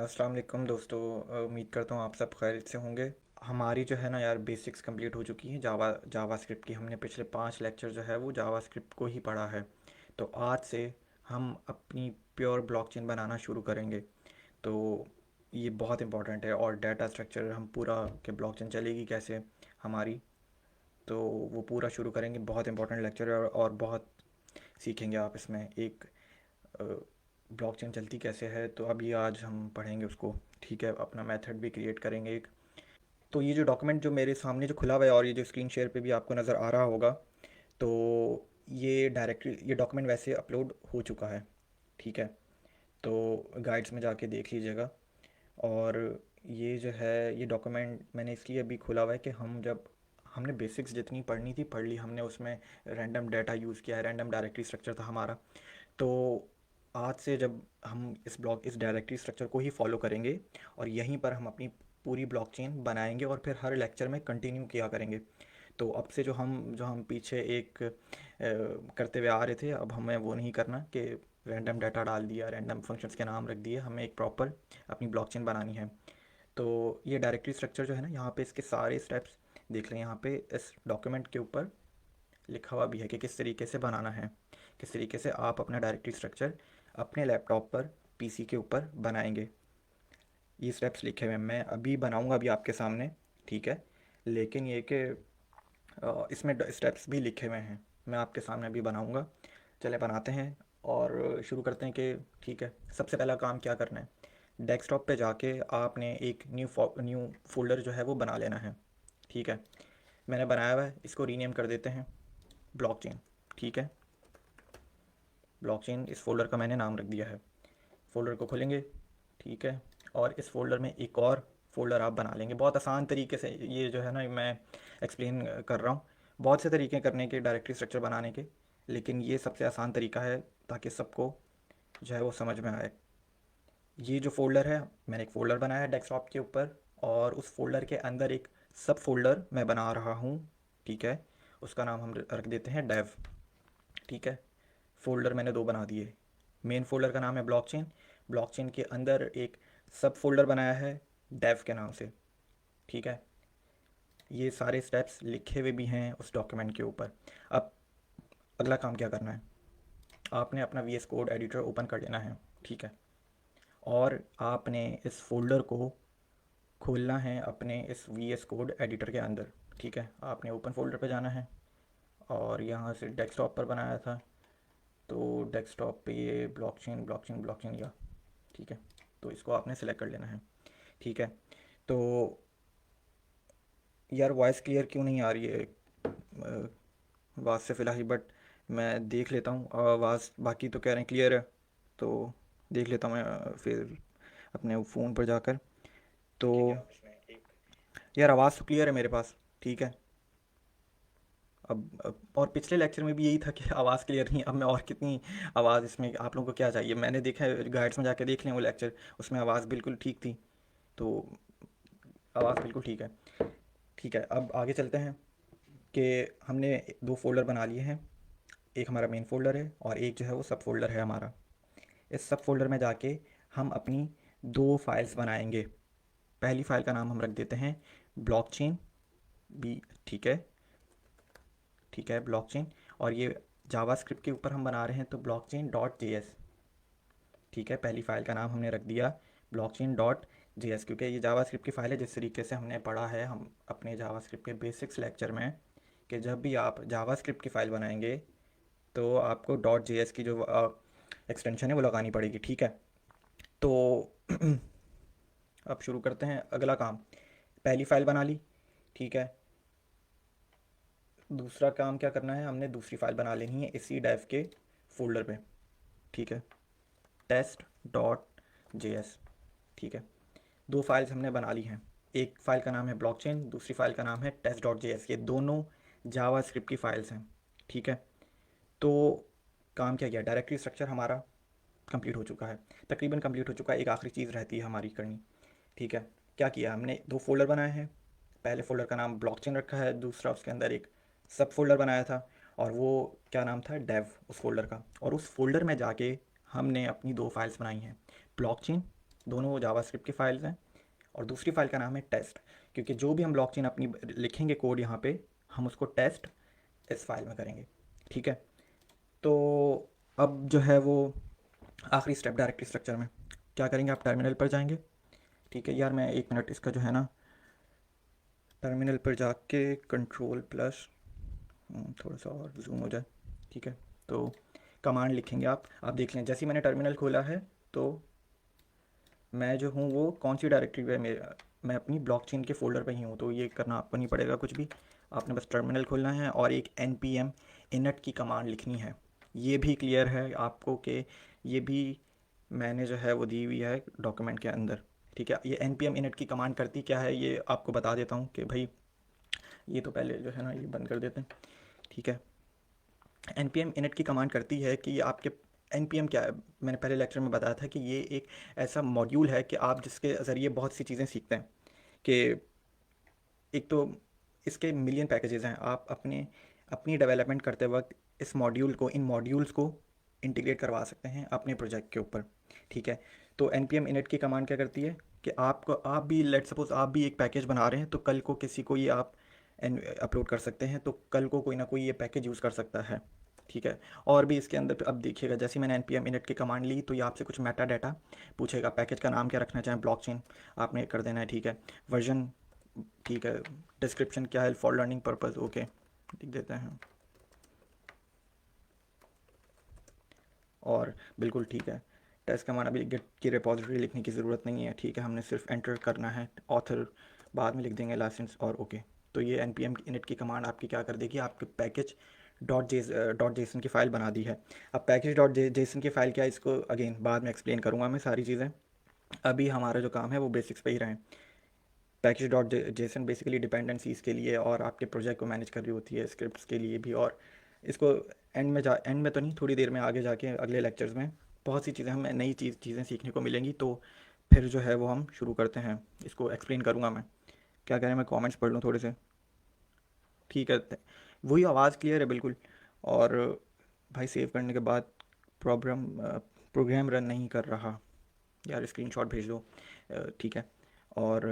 अस्सलाम वालेकुम दोस्तों। उम्मीद करता हूँ आप सब खैरियत से होंगे। हमारी जो है ना यार बेसिक्स कंप्लीट हो चुकी हैं जावास्क्रिप्ट की। हमने पिछले 5 लेक्चर जो है वो जावास्क्रिप्ट को ही पढ़ा है। तो आज से हम अपनी प्योर ब्लॉकचेन बनाना शुरू करेंगे। तो ये बहुत इंपॉर्टेंट है। और डाटा स्ट्रक्चर हम पूरा कि ब्लॉकचेन चलेगी कैसे हमारी, तो वो पूरा शुरू करेंगे। बहुत इंपॉर्टेंट लेक्चर है और बहुत सीखेंगे आप इसमें। एक ब्लॉकचेन चलती कैसे है, तो अभी आज हम पढ़ेंगे उसको। ठीक है, अपना मेथड भी क्रिएट करेंगे एक। तो ये जो डॉक्यूमेंट जो मेरे सामने जो खुला हुआ है और ये जो स्क्रीन शेयर पे भी आपको नज़र आ रहा होगा, तो ये डॉक्यूमेंट वैसे अपलोड हो चुका है। ठीक है, तो गाइड्स में जाके देख लीजिएगा। और ये जो है ये डॉक्यूमेंट मैंने इसलिए अभी खुला हुआ है कि हम जब हमने बेसिक्स जितनी पढ़नी थी पढ़ ली हमने। उसमें रैंडम डाटा यूज़ किया है, रैंडम डायरेक्टरी स्ट्रक्चर था हमारा। तो आज से जब हम इस डायरेक्टरी स्ट्रक्चर को ही फॉलो करेंगे और यहीं पर हम अपनी पूरी ब्लॉकचेन बनाएंगे और फिर हर लेक्चर में कंटिन्यू किया करेंगे। तो अब से जो हम पीछे एक करते हुए आ रहे थे, अब हमें वो नहीं करना कि रैंडम डाटा डाल दिया, रैंडम फंक्शंस के नाम रख दिए। हमें एक प्रॉपर अपनी ब्लॉकचेन बनानी है। तो ये डायरेक्टरी स्ट्रक्चर जो है ना, यहाँ पे इसके सारे स्टेप्स देख लें। यहाँ पे इस डॉक्यूमेंट के ऊपर लिखा हुआ भी है कि किस तरीके से बनाना है, किस तरीके से आप अपना डायरेक्टरी स्ट्रक्चर अपने लैपटॉप पर, पीसी के ऊपर बनाएंगे। ये स्टेप्स लिखे हुए हैं, मैं अभी बनाऊंगा अभी आपके सामने। ठीक है, लेकिन ये कि इसमें स्टेप्स भी लिखे हुए हैं, मैं आपके सामने अभी बनाऊंगा। चले बनाते हैं और शुरू करते हैं कि ठीक है, सबसे पहला काम क्या करना है। डेस्कटॉप पे जाके आपने एक न्यू फोल्डर जो है वो बना लेना है। ठीक है, मैंने बनाया हुआ है, इसको रीनेम कर देते हैं ब्लॉकचेन। ठीक है, ब्लॉकचेन इस फोल्डर का मैंने नाम रख दिया है। फ़ोल्डर को खोलेंगे। ठीक है, और इस फ़ोल्डर में एक और फ़ोल्डर आप बना लेंगे। बहुत आसान तरीके से ये जो है ना मैं एक्सप्लेन कर रहा हूँ। बहुत से तरीके करने के डायरेक्टरी स्ट्रक्चर बनाने के, लेकिन ये सबसे आसान तरीका है ताकि सबको जो है वो समझ में आए। ये जो फ़ोल्डर है, मैंने एक फ़ोल्डर बनाया है डेस्कटॉप के ऊपर, और उस फ़ोल्डर के अंदर एक सब फ़ोल्डर मैं बना रहा हूँ। ठीक है, उसका नाम हम रख देते हैं डेव। ठीक है, फ़ोल्डर मैंने 2 बना दिए। मेन फ़ोल्डर का नाम है ब्लॉकचेन। ब्लॉकचेन के अंदर एक सब फ़ोल्डर बनाया है डेव के नाम से। ठीक है, ये सारे स्टेप्स लिखे हुए भी हैं उस डॉक्यूमेंट के ऊपर। अब अगला काम क्या करना है, आपने अपना V S code editor open कर लेना है। ठीक है, और आपने इस फ़ोल्डर को खोलना है अपने इस वी एस कोड एडिटर के अंदर। ठीक है, आपने ओपन फ़ोल्डर पर जाना है और यहाँ से डेस्कटॉप पर बनाया था, तो डेस्कटॉप पे ये ब्लॉकचेन ब्लॉकचेन ब्लॉकचेन या। ठीक है, तो इसको आपने सेलेक्ट कर लेना है। ठीक है, तो यार वॉइस क्लियर क्यों नहीं आ रही है आवाज़ से फ़िलहाल, बट मैं देख लेता हूँ आवाज़। बाकी तो कह रहे हैं क्लियर है, तो देख लेता हूँ मैं फिर अपने फ़ोन पर जाकर। तो यार आवाज़ तो क्लियर है मेरे पास। ठीक है, अब और पिछले लेक्चर में भी यही था कि आवाज़ क्लियर नहीं। अब मैं और कितनी आवाज़ इसमें, आप लोगों को क्या चाहिए। मैंने देखा है गाइड्स में जाके देख लें वो लेक्चर, उसमें आवाज़ बिल्कुल ठीक थी। तो आवाज़ बिल्कुल ठीक है। ठीक है, अब आगे चलते हैं कि हमने 2 फोल्डर बना लिए हैं। एक हमारा मेन फोल्डर है और एक जो है वो सब फोल्डर है हमारा। इस सब फोल्डर में जाके हम अपनी 2 फाइल्स बनाएंगे। पहली फ़ाइल का नाम हम रख देते हैं ब्लॉकचेन बी। ठीक है, ठीक है ब्लॉकचेन। और ये जावास्क्रिप्ट के ऊपर हम बना रहे हैं, तो ब्लॉकचेन डॉट जे एस। ठीक है, पहली फ़ाइल का नाम हमने रख दिया ब्लॉकचेन डॉट जे एस, क्योंकि ये जावास्क्रिप्ट की फ़ाइल है। जिस तरीके से हमने पढ़ा है हम अपने जावास्क्रिप्ट के बेसिक्स लेक्चर में, कि जब भी आप जावास्क्रिप्ट की फ़ाइल बनाएंगे तो आपको डॉट जे एस की जो एक्सटेंशन है वो लगानी पड़ेगी। ठीक है, तो अब शुरू करते हैं अगला काम। पहली फ़ाइल बना ली। ठीक है, दूसरा काम क्या करना है, हमने दूसरी फ़ाइल बना लेनी है इसी डाइव के फोल्डर पे। ठीक है, टेस्ट डॉट जे एस। ठीक है, 2 फाइल्स हमने बना ली हैं। एक फ़ाइल का नाम है ब्लॉकचेन, दूसरी फ़ाइल का नाम है टेस्ट डॉट जे एस। ये दोनों जावास्क्रिप्ट की फ़ाइल्स हैं। ठीक है, तो काम क्या किया, डायरेक्टरी स्ट्रक्चर हमारा कंप्लीट हो चुका है, तकरीबन कंप्लीट हो चुका है। एक आखिरी चीज़ रहती है हमारी करनी। ठीक है, क्या किया हमने, 2 फोल्डर बनाए हैं। पहले फ़ोल्डर का नाम ब्लॉकचेन रखा है, दूसरा उसके अंदर एक सब फोल्डर बनाया था, और वो क्या नाम था, डेव उस फोल्डर का। और उस फोल्डर में जाके हमने अपनी 2 फाइल्स बनाई हैं, ब्लॉकचेन दोनों जावास्क्रिप्ट की फाइल्स हैं। और दूसरी फाइल का नाम है टेस्ट, क्योंकि जो भी हम ब्लॉकचेन अपनी लिखेंगे कोड यहाँ पे, हम उसको टेस्ट इस फाइल में करेंगे। ठीक है। तो अब जो है वो आखिरी स्टेप डायरेक्टरी स्ट्रक्चर में क्या करेंगे, आप टर्मिनल पर जाएंगे। ठीक है यार, मैं 1 मिनट इसका जो है ना टर्मिनल पर जाके कंट्रोल प्लस थोड़ा सा और जूम हो जाए। ठीक है। तो कमांड लिखेंगे आप देख लें, जैसे ही मैंने टर्मिनल खोला है तो मैं जो हूँ वो कौन सी डायरेक्टरी पे, मैं अपनी ब्लॉकचेन के फ़ोल्डर पे ही हूँ। तो ये करना आपको नहीं पड़ेगा कुछ भी, आपने बस टर्मिनल खोलना है और एक npm init की कमांड लिखनी है। ये भी क्लियर है आपको कि ये भी मैंने जो है वो दी हुई है डॉक्यूमेंट के अंदर। ठीक है। ये npm init की कमांड करती क्या है ये आपको बता देता हूँ कि भाई, ये तो पहले जो है ना ये बंद कर देते हैं। ठीक है। npm init की कमांड करती है कि आपके npm क्या है, मैंने पहले लेक्चर में बताया था कि ये एक ऐसा मॉड्यूल है कि आप जिसके ज़रिए बहुत सी चीज़ें सीखते हैं। कि एक तो इसके मिलियन पैकेजेस हैं, आप अपने अपनी डेवलपमेंट करते वक्त इस मॉड्यूल को, इन मॉड्यूल्स को इंटीग्रेट करवा सकते हैं अपने प्रोजेक्ट के ऊपर। ठीक है। तो npm init की कमांड क्या करती है कि आपको, आप भी लेट सपोज आप भी एक पैकेज बना रहे हैं, तो कल को किसी को ये आप अपलोड कर सकते हैं, तो कल को कोई ना कोई ये पैकेज यूज़ कर सकता है। ठीक है। और भी इसके अंदर अब देखिएगा, जैसे मैंने npm init की कमांड ली तो ये आपसे कुछ मेटा डाटा पूछेगा, पैकेज का नाम क्या रखना चाहें, ब्लॉकचेन आपने कर देना है। ठीक है। वर्जन, ठीक है। डिस्क्रिप्शन क्या है, फॉर लर्निंग पर्पस, ओके लिख देते हैं। और बिल्कुल ठीक है, टेस्ट कमांड अभी गिट की रिपॉजिटरी लिखने की ज़रूरत नहीं है। ठीक है, हमने सिर्फ एंटर करना है, ऑथर बाद में लिख देंगे, लाइसेंस और ओके। तो ये npm init की कमांड आपकी क्या कर देगी, आपके पैकेज डॉट जेसन की फ़ाइल बना दी है। अब पैकेज डॉट जेसन की फ़ाइल क्या है, इसको अगेन बाद में एक्सप्लेन करूँगा मैं सारी चीज़ें। अभी हमारा जो काम है वो बेसिक्स पे ही रहें। Package dot JSON basically dependencies के लिए और आपके प्रोजेक्ट को मैनेज कर रही होती है, स्क्रिप्ट्स के लिए भी। और इसको एंड में तो नहीं, थोड़ी देर में आगे जाके अगले लेक्चर्स में बहुत सी चीज़ें हमें नई चीज़ें सीखने को मिलेंगी। तो फिर जो है वो हम शुरू करते हैं, इसको एक्सप्लेन करूँगा मैं। क्या कह रहे हैं, मैं कमेंट्स पढ़ लूँ थोड़े से। ठीक है। वही आवाज़ क्लियर है बिल्कुल। और भाई सेव करने के बाद प्रोग्राम प्रोग्राम रन नहीं कर रहा, यार स्क्रीनशॉट भेज दो। ठीक है। और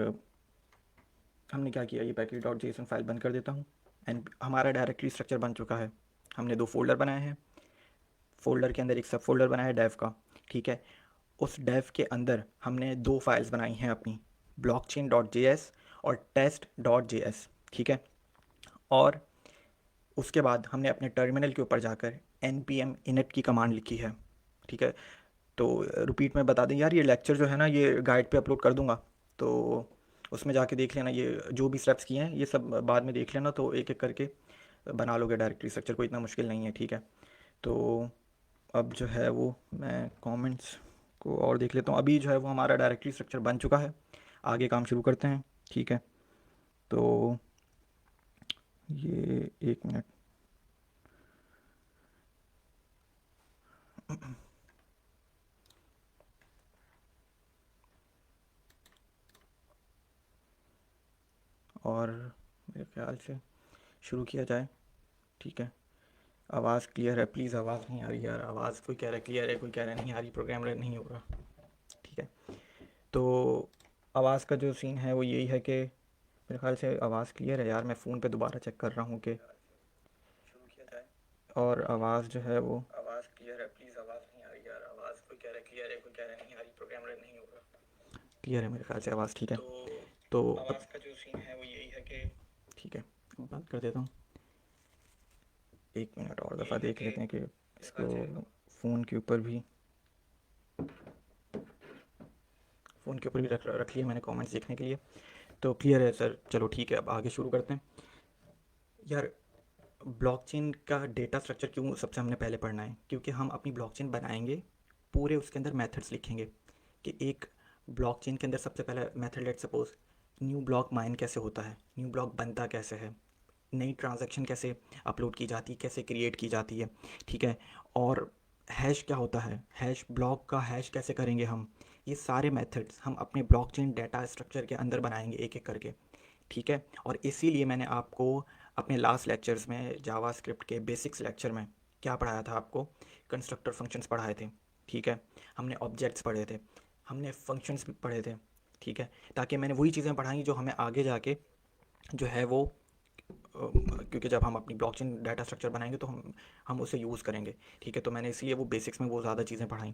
हमने क्या किया, ये पैकेज डॉट जेसन फाइल बंद कर देता हूँ। एंड हमारा डायरेक्टरी स्ट्रक्चर बन चुका है। हमने 2 फोल्डर बनाए हैं, फोल्डर के अंदर एक सब फोल्डर बनाया है डेव का। ठीक है। उस डेव के अंदर हमने 2 फाइल्स बनाई हैं अपनी, ब्लॉकचेन डॉट जे एस और टेस्ट डॉट जे एस। ठीक है। और उसके बाद हमने अपने टर्मिनल के ऊपर जाकर npm init की कमांड लिखी है। ठीक है। तो रिपीट में बता दें यार, ये लेक्चर जो है ना ये गाइड पे अपलोड कर दूंगा, तो उसमें जाके देख लेना, ये जो भी स्टेप्स किए हैं ये सब बाद में देख लेना, तो एक एक करके बना लोगे डायरेक्टरी स्ट्रक्चर, को इतना मुश्किल नहीं है। ठीक है। तो अब जो है वो मैं कमेंट्स को और देख लेता हूँ। अभी जो है वो हमारा डायरेक्टरी स्ट्रक्चर बन चुका है, आगे काम शुरू करते हैं। ठीक है। तो ये 1 मिनट, और मेरे ख्याल से शुरू किया जाए। ठीक है। आवाज़ क्लियर है, प्लीज़। आवाज़ नहीं आ रही यार, आवाज़ कोई कह रहा है क्लियर है, कोई कह रहा है नहीं आ रही, प्रोग्राम रन नहीं हो रहा। ठीक है। तो आवाज़ का जो सीन है वो यही है कि मेरे ख्याल से आवाज़ क्लियर है यार, मैं फ़ोन पे दोबारा चेक कर रहा हूँ कि शुरू किया जाए। और आवाज़ जो है वो, आवाज़ क्लियर है, प्लीज़। आवाज़ नहीं आ रही यार, आवाज़ कोई कह रहा है क्लियर है, कोई कह रहा है नहीं आ रही, प्रोग्राम रन नहीं हो रहा। क्लियर है मेरे ख्याल से आवाज़, ठीक है। तो आवाज़ का जो सीन है वो यही है कि, ठीक है, बात कर देता हूँ। 1 मिनट और दफ़ा देख लेते हैं कि इसको फ़ोन के ऊपर भी, रख लिया मैंने कमेंट्स देखने के लिए। तो क्लियर है सर, चलो ठीक है, अब आगे शुरू करते हैं। यार ब्लॉकचेन का डेटा स्ट्रक्चर क्यों सबसे हमने पहले पढ़ना है, क्योंकि हम अपनी ब्लॉकचेन बनाएंगे, पूरे उसके अंदर मेथड्स लिखेंगे कि एक ब्लॉकचेन के अंदर सबसे पहला method, let suppose new block mine कैसे होता है, न्यू ब्लॉक बनता कैसे है, नई ट्रांजैक्शन कैसे अपलोड की जाती है, कैसे क्रिएट की जाती है। ठीक है। और हैश क्या होता है, हैश ब्लॉक का हैश कैसे करेंगे हम, ये सारे मेथड्स हम अपने ब्लॉकचेन डेटा स्ट्रक्चर के अंदर बनाएंगे एक एक करके। ठीक है। और इसीलिए मैंने आपको अपने लास्ट लेक्चर्स में जावास्क्रिप्ट के बेसिक्स लेक्चर में क्या पढ़ाया था, आपको कंस्ट्रक्टर फंक्शंस पढ़ाए थे। ठीक है। हमने ऑब्जेक्ट्स पढ़े थे। हमने फंक्शंस पढ़े थे, ठीक है, ताकि मैंने वही चीज़ें पढ़ाई जो हमें आगे जाके जो है वो क्योंकि जब हम अपनी ब्लॉकचेन डाटा स्ट्रक्चर बनाएंगे तो हम उसे यूज़ करेंगे, ठीक है। तो मैंने इसलिए वो बेसिक्स में वो ज़्यादा चीज़ें पढ़ाई।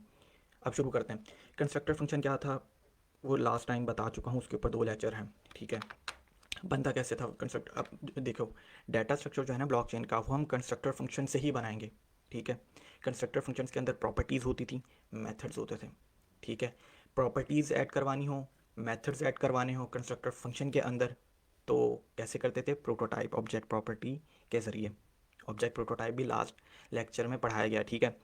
अब शुरू करते हैं। कंस्ट्रक्टर फंक्शन क्या था वो लास्ट टाइम बता चुका हूँ, उसके ऊपर 2 लेक्चर हैं, ठीक है। बनता कैसे था कंस्ट्रक्ट, अब देखो डाटा स्ट्रक्चर जो है ना ब्लॉकचेन का, वो हम कंस्ट्रक्टर फंक्शन से ही बनाएंगे, ठीक है। कंस्ट्रक्टर फंक्शंस के अंदर प्रॉपर्टीज़ होती थी, मेथड्स होते थे, ठीक है। प्रॉपर्टीज़ ऐड करवानी हो, मेथड्स ऐड करवाने हो कंस्ट्रक्टर फंक्शन के अंदर, तो कैसे करते थे, प्रोटोटाइप ऑब्जेक्ट प्रॉपर्टी के ज़रिए। ऑब्जेक्ट प्रोटोटाइप भी लास्ट लेक्चर में पढ़ाया गया, ठीक है।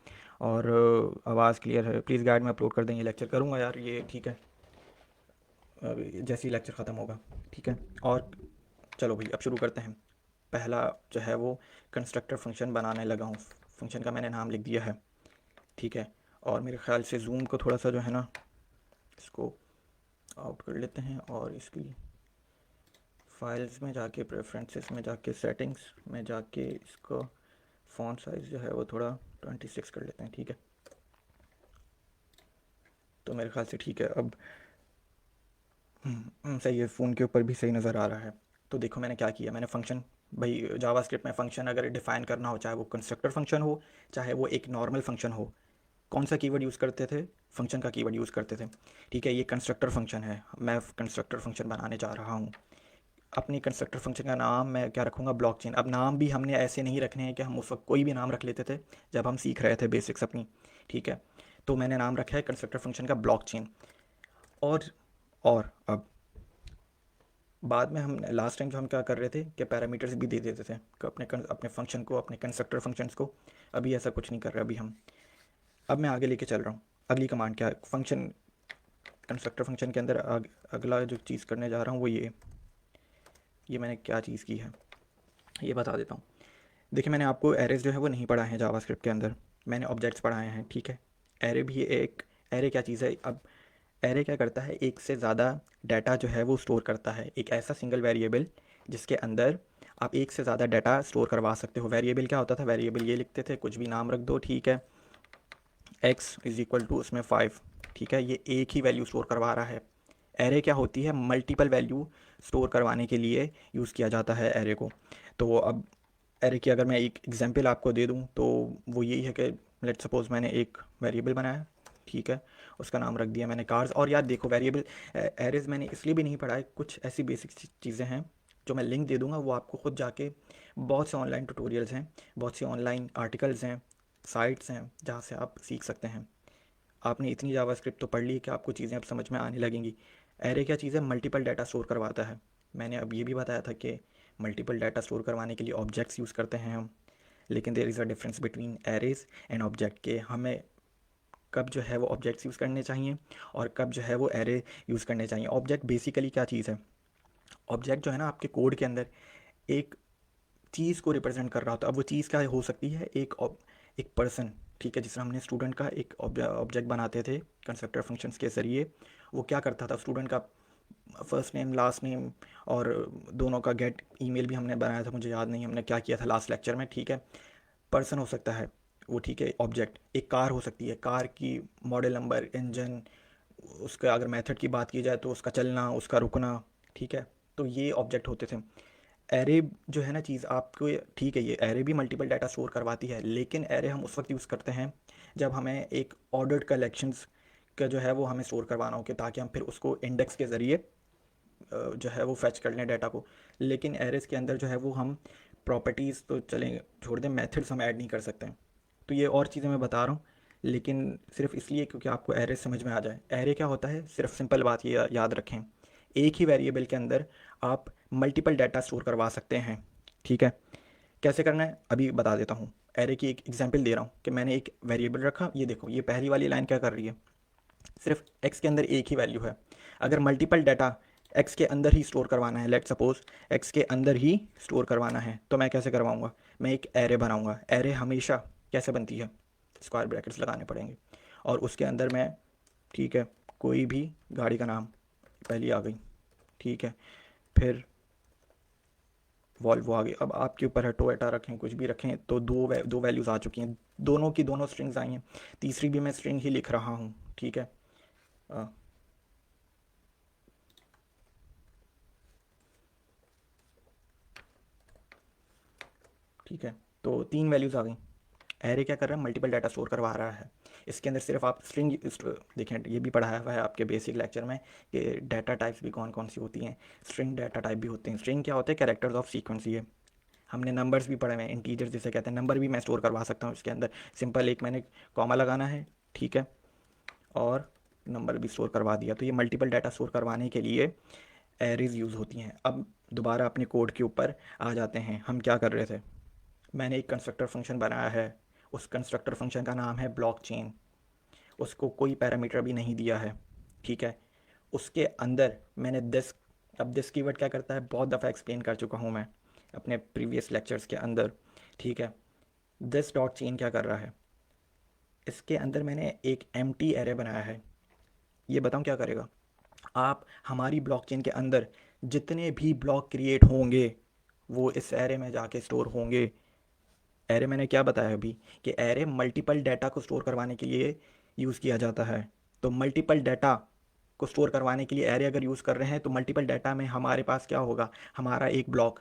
और आवाज़ क्लियर है, प्लीज़ गाइड में अपलोड कर दें, ये लेक्चर करूँगा यार ये, ठीक है, जैसे ही लेक्चर ख़त्म होगा, ठीक है। और चलो भाई अब शुरू करते हैं। पहला जो है वो कंस्ट्रक्टर फंक्शन बनाने लगा हूँ, फंक्शन का मैंने नाम लिख दिया है, ठीक है। और मेरे ख्याल से जूम को थोड़ा सा जो है ना इसको आउट कर लेते हैं, और इसकी फाइल्स में जाके, प्रेफरेंसेस में जाके, सेटिंग्स में जाके इसका फ़ॉन्ट साइज़ जो है वो थोड़ा 26 कर लेते हैं, ठीक है। तो मेरे ख्याल से ठीक है अब। सही है, फ़ोन के ऊपर भी सही नज़र आ रहा है। तो देखो मैंने क्या किया, मैंने फ़ंक्शन, भाई जावास्क्रिप्ट में फ़ंक्शन अगर डिफ़ाइन करना हो, चाहे वो कंस्ट्रक्टर फ़ंक्शन हो, चाहे वो एक नॉर्मल फ़ंक्शन हो, कौन सा कीवर्ड यूज़ करते थे, फ़ंक्शन का कीवर्ड यूज़ करते थे, ठीक है। ये कंस्ट्रक्टर फ़ंक्शन है, मैं कंस्ट्रक्टर फ़ंक्शन बनाने जा रहा हूँ। अपनी कंस्ट्रक्टर फ़ंक्शन का नाम मैं क्या रखूँगा, ब्लॉकचेन। अब नाम भी हमने ऐसे नहीं रखने हैं कि हम उस वक्त कोई भी नाम रख लेते थे जब हम सीख रहे थे बेसिक्स अपनी, ठीक है। तो मैंने नाम रखा है कंस्ट्रक्टर फ़ंक्शन का ब्लॉकचेन। और और अब बाद में हम लास्ट टाइम जो हम क्या कर रहे थे कि पैरामीटर्स भी दे देते थे कि अपने फंक्शन को, अपने कंस्ट्रक्टर फंक्शंस को। अभी ऐसा कुछ नहीं कर रहे अभी हम। अब मैं आगे लेके चल रहा हूँ। अगली कमांड क्या है, फंक्शन कंस्ट्रक्टर फंक्शन के अंदर अगला जो चीज़ करने जा रहा हूँ वो ये मैंने क्या चीज़ की है ये बता देता हूँ। देखिए मैंने आपको एरेज जो है वो नहीं पढ़ा है जावास्क्रिप्ट के अंदर, मैंने ऑब्जेक्ट्स पढ़ाए हैं, ठीक है। एरे भी एक, एरे क्या चीज़ है, अब एरे क्या करता है, एक से ज़्यादा डाटा जो है वो स्टोर करता है, एक ऐसा सिंगल वेरिएबल जिसके अंदर आप एक से ज़्यादा डाटा स्टोर करवा सकते हो। वेरिएबल क्या होता था, वेरिएबल ये लिखते थे, कुछ भी नाम रख दो, ठीक है, x इज़ इक्वल टू उसमें 5, ठीक है, ये एक ही वैल्यू स्टोर करवा रहा है। एरे क्या होती है, मल्टीपल वैल्यू स्टोर करवाने के लिए यूज़ किया जाता है एरे को। तो अब एरे की अगर मैं एक एग्जांपल आपको दे दूं तो वो यही है कि लेट सपोज़ मैंने एक वेरिएबल बनाया, ठीक है, उसका नाम रख दिया मैंने कार्स। और यार देखो वेरिएबल एरेज मैंने इसलिए भी नहीं पढ़ा है, कुछ ऐसी बेसिक चीज़ें हैं जो मैं लिंक दे दूंगा, वो आपको खुद जाके, बहुत से ऑनलाइन ट्यूटोरियल्स हैं, बहुत से ऑनलाइन आर्टिकल्स हैं, साइट्स हैं जहाँ से आप सीख सकते हैं। आपने इतनी जावास्क्रिप्ट तो पढ़ ली कि आपको चीज़ें अब समझ में आने लगेंगी। एरे क्या चीज़ है, मल्टीपल डाटा स्टोर करवाता है। मैंने अब ये भी बताया था कि मल्टीपल डाटा स्टोर करवाने के लिए ऑब्जेक्ट्स यूज़ करते हैं हम, लेकिन there is a difference between arrays and object, के हमें कब जो है वो ऑब्जेक्ट्स यूज़ करने चाहिए और कब जो है वो एरे यूज़ करने चाहिए। ऑब्जेक्ट बेसिकली क्या चीज़ है, ऑब्जेक्ट जो है ना आपके कोड के अंदर एक चीज़ को रिप्रेजेंट कर रहा होता है। अब वो चीज़ क्या हो सकती है, एक पर्सन, ठीक है। जिस तरह हमने स्टूडेंट का एक ऑब्जेक्ट बनाते थे कंस्ट्रक्टर फंक्शंस के ज़रिए, वो क्या करता था, स्टूडेंट का फर्स्ट नेम लास्ट नेम और दोनों का गेट ईमेल भी हमने बनाया था, मुझे याद नहीं हमने क्या किया था लास्ट लेक्चर में, ठीक है। पर्सन हो सकता है वो, ठीक है, ऑब्जेक्ट। एक कार हो सकती है, कार की मॉडल नंबर, इंजन, उसका अगर मेथड की बात की जाए तो उसका चलना, उसका रुकना, ठीक है। तो ये ऑब्जेक्ट होते थे। एरे जो है ना चीज़ आपको, ठीक है, ये एरे भी मल्टीपल डाटा स्टोर करवाती है, लेकिन एरे हम उस वक्त यूज़ करते हैं जब हमें एक ऑर्डर्ड कलेक्शंस का जो है वो हमें स्टोर करवाना हो, कि ताकि हम फिर उसको इंडेक्स के ज़रिए जो है वो फैच कर लें डाटा को। लेकिन एरेज के अंदर जो है वो हम प्रॉपर्टीज़ तो चलें छोड़ दें, मेथड्स हम ऐड नहीं कर सकते। तो ये और चीज़ें मैं बता रहा हूँ, लेकिन सिर्फ इसलिए क्योंकि आपको एरे समझ में आ जाए। एरे क्या होता है, सिर्फ सिंपल बात ये याद रखें, एक ही वेरिएबल के अंदर आप मल्टीपल डाटा स्टोर करवा सकते हैं, ठीक है। कैसे करना है अभी बता देता हूँ। एरे की एक एग्जांपल दे रहा हूँ कि मैंने एक वेरिएबल रखा, ये देखो ये पहली वाली लाइन क्या कर रही है, सिर्फ एक्स के अंदर एक ही वैल्यू है। अगर मल्टीपल डाटा एक्स के अंदर ही स्टोर करवाना है, लेट सपोज एक्स के अंदर ही स्टोर करवाना है, तो मैं कैसे करवाऊँगा, मैं एक एरे बनाऊँगा। एरे हमेशा कैसे बनती है, स्क्वायर ब्रैकेट्स लगाने पड़ेंगे, और उसके अंदर मैं, ठीक है, कोई भी गाड़ी का नाम, पहली आ गई, ठीक है, फिर वॉल्वो आ गई। अब आपके ऊपर है, टोयोटा रखें, कुछ भी रखें, तो दो वैल्यूज़ आ चुकी हैं, दोनों की दोनों स्ट्रिंग्स आई हैं, तीसरी भी मैं स्ट्रिंग ही लिख रहा हूँ, ठीक है। हाँ, ठीक है। तो 3 वैल्यूज़ आ गई। एरे क्या कर रहा है, मल्टीपल डाटा स्टोर करवा रहा है। इसके अंदर सिर्फ आप स्ट्रिंग देखें, ये भी पढ़ाया हुआ है आपके बेसिक लेक्चर में कि डाटा टाइप्स भी कौन कौन सी होती हैं। स्ट्रिंग डाटा टाइप भी होते हैं। स्ट्रिंग क्या होते हैं, कैरेक्टर्स ऑफ सीक्वेंस। ये हमने नंबर्स भी पढ़े हुए हैं, इंटीजर्स जिसे कहते हैं। नंबर भी मैं स्टोर करवा सकता हूँ इसके अंदर। सिंपल एक मैंने कॉमा लगाना है, ठीक है, और नंबर भी स्टोर करवा दिया। तो ये मल्टीपल डाटा स्टोर करवाने के लिए एरेज यूज़ होती हैं। अब दोबारा अपने कोड के ऊपर आ जाते हैं। हम क्या कर रहे थे, मैंने एक कंस्ट्रक्टर फंक्शन बनाया है। उस कंस्ट्रक्टर फंक्शन का नाम है ब्लॉकचेन। उसको कोई पैरामीटर भी नहीं दिया है, ठीक है। उसके अंदर मैंने दिस, अब दिस कीवर्ड क्या करता है, बहुत दफ़ा एक्सप्लेन कर चुका हूँ मैं अपने प्रीवियस लेक्चर्स के अंदर, ठीक है। दिस डॉट चेन क्या कर रहा है, इसके अंदर मैंने एक एम्प्टी एरे बनाया है। ये बताऊँ क्या करेगा, आप हमारी ब्लॉकचेन के अंदर जितने भी ब्लॉक क्रिएट होंगे वो इस एरे में जाके स्टोर होंगे। एरे मैंने क्या बताया अभी, कि एरे मल्टीपल डाटा को स्टोर करवाने के लिए यूज़ किया जाता है। तो मल्टीपल डाटा को स्टोर करवाने के लिए एरे अगर यूज़ कर रहे हैं तो मल्टीपल डाटा में हमारे पास क्या होगा, हमारा एक ब्लॉक,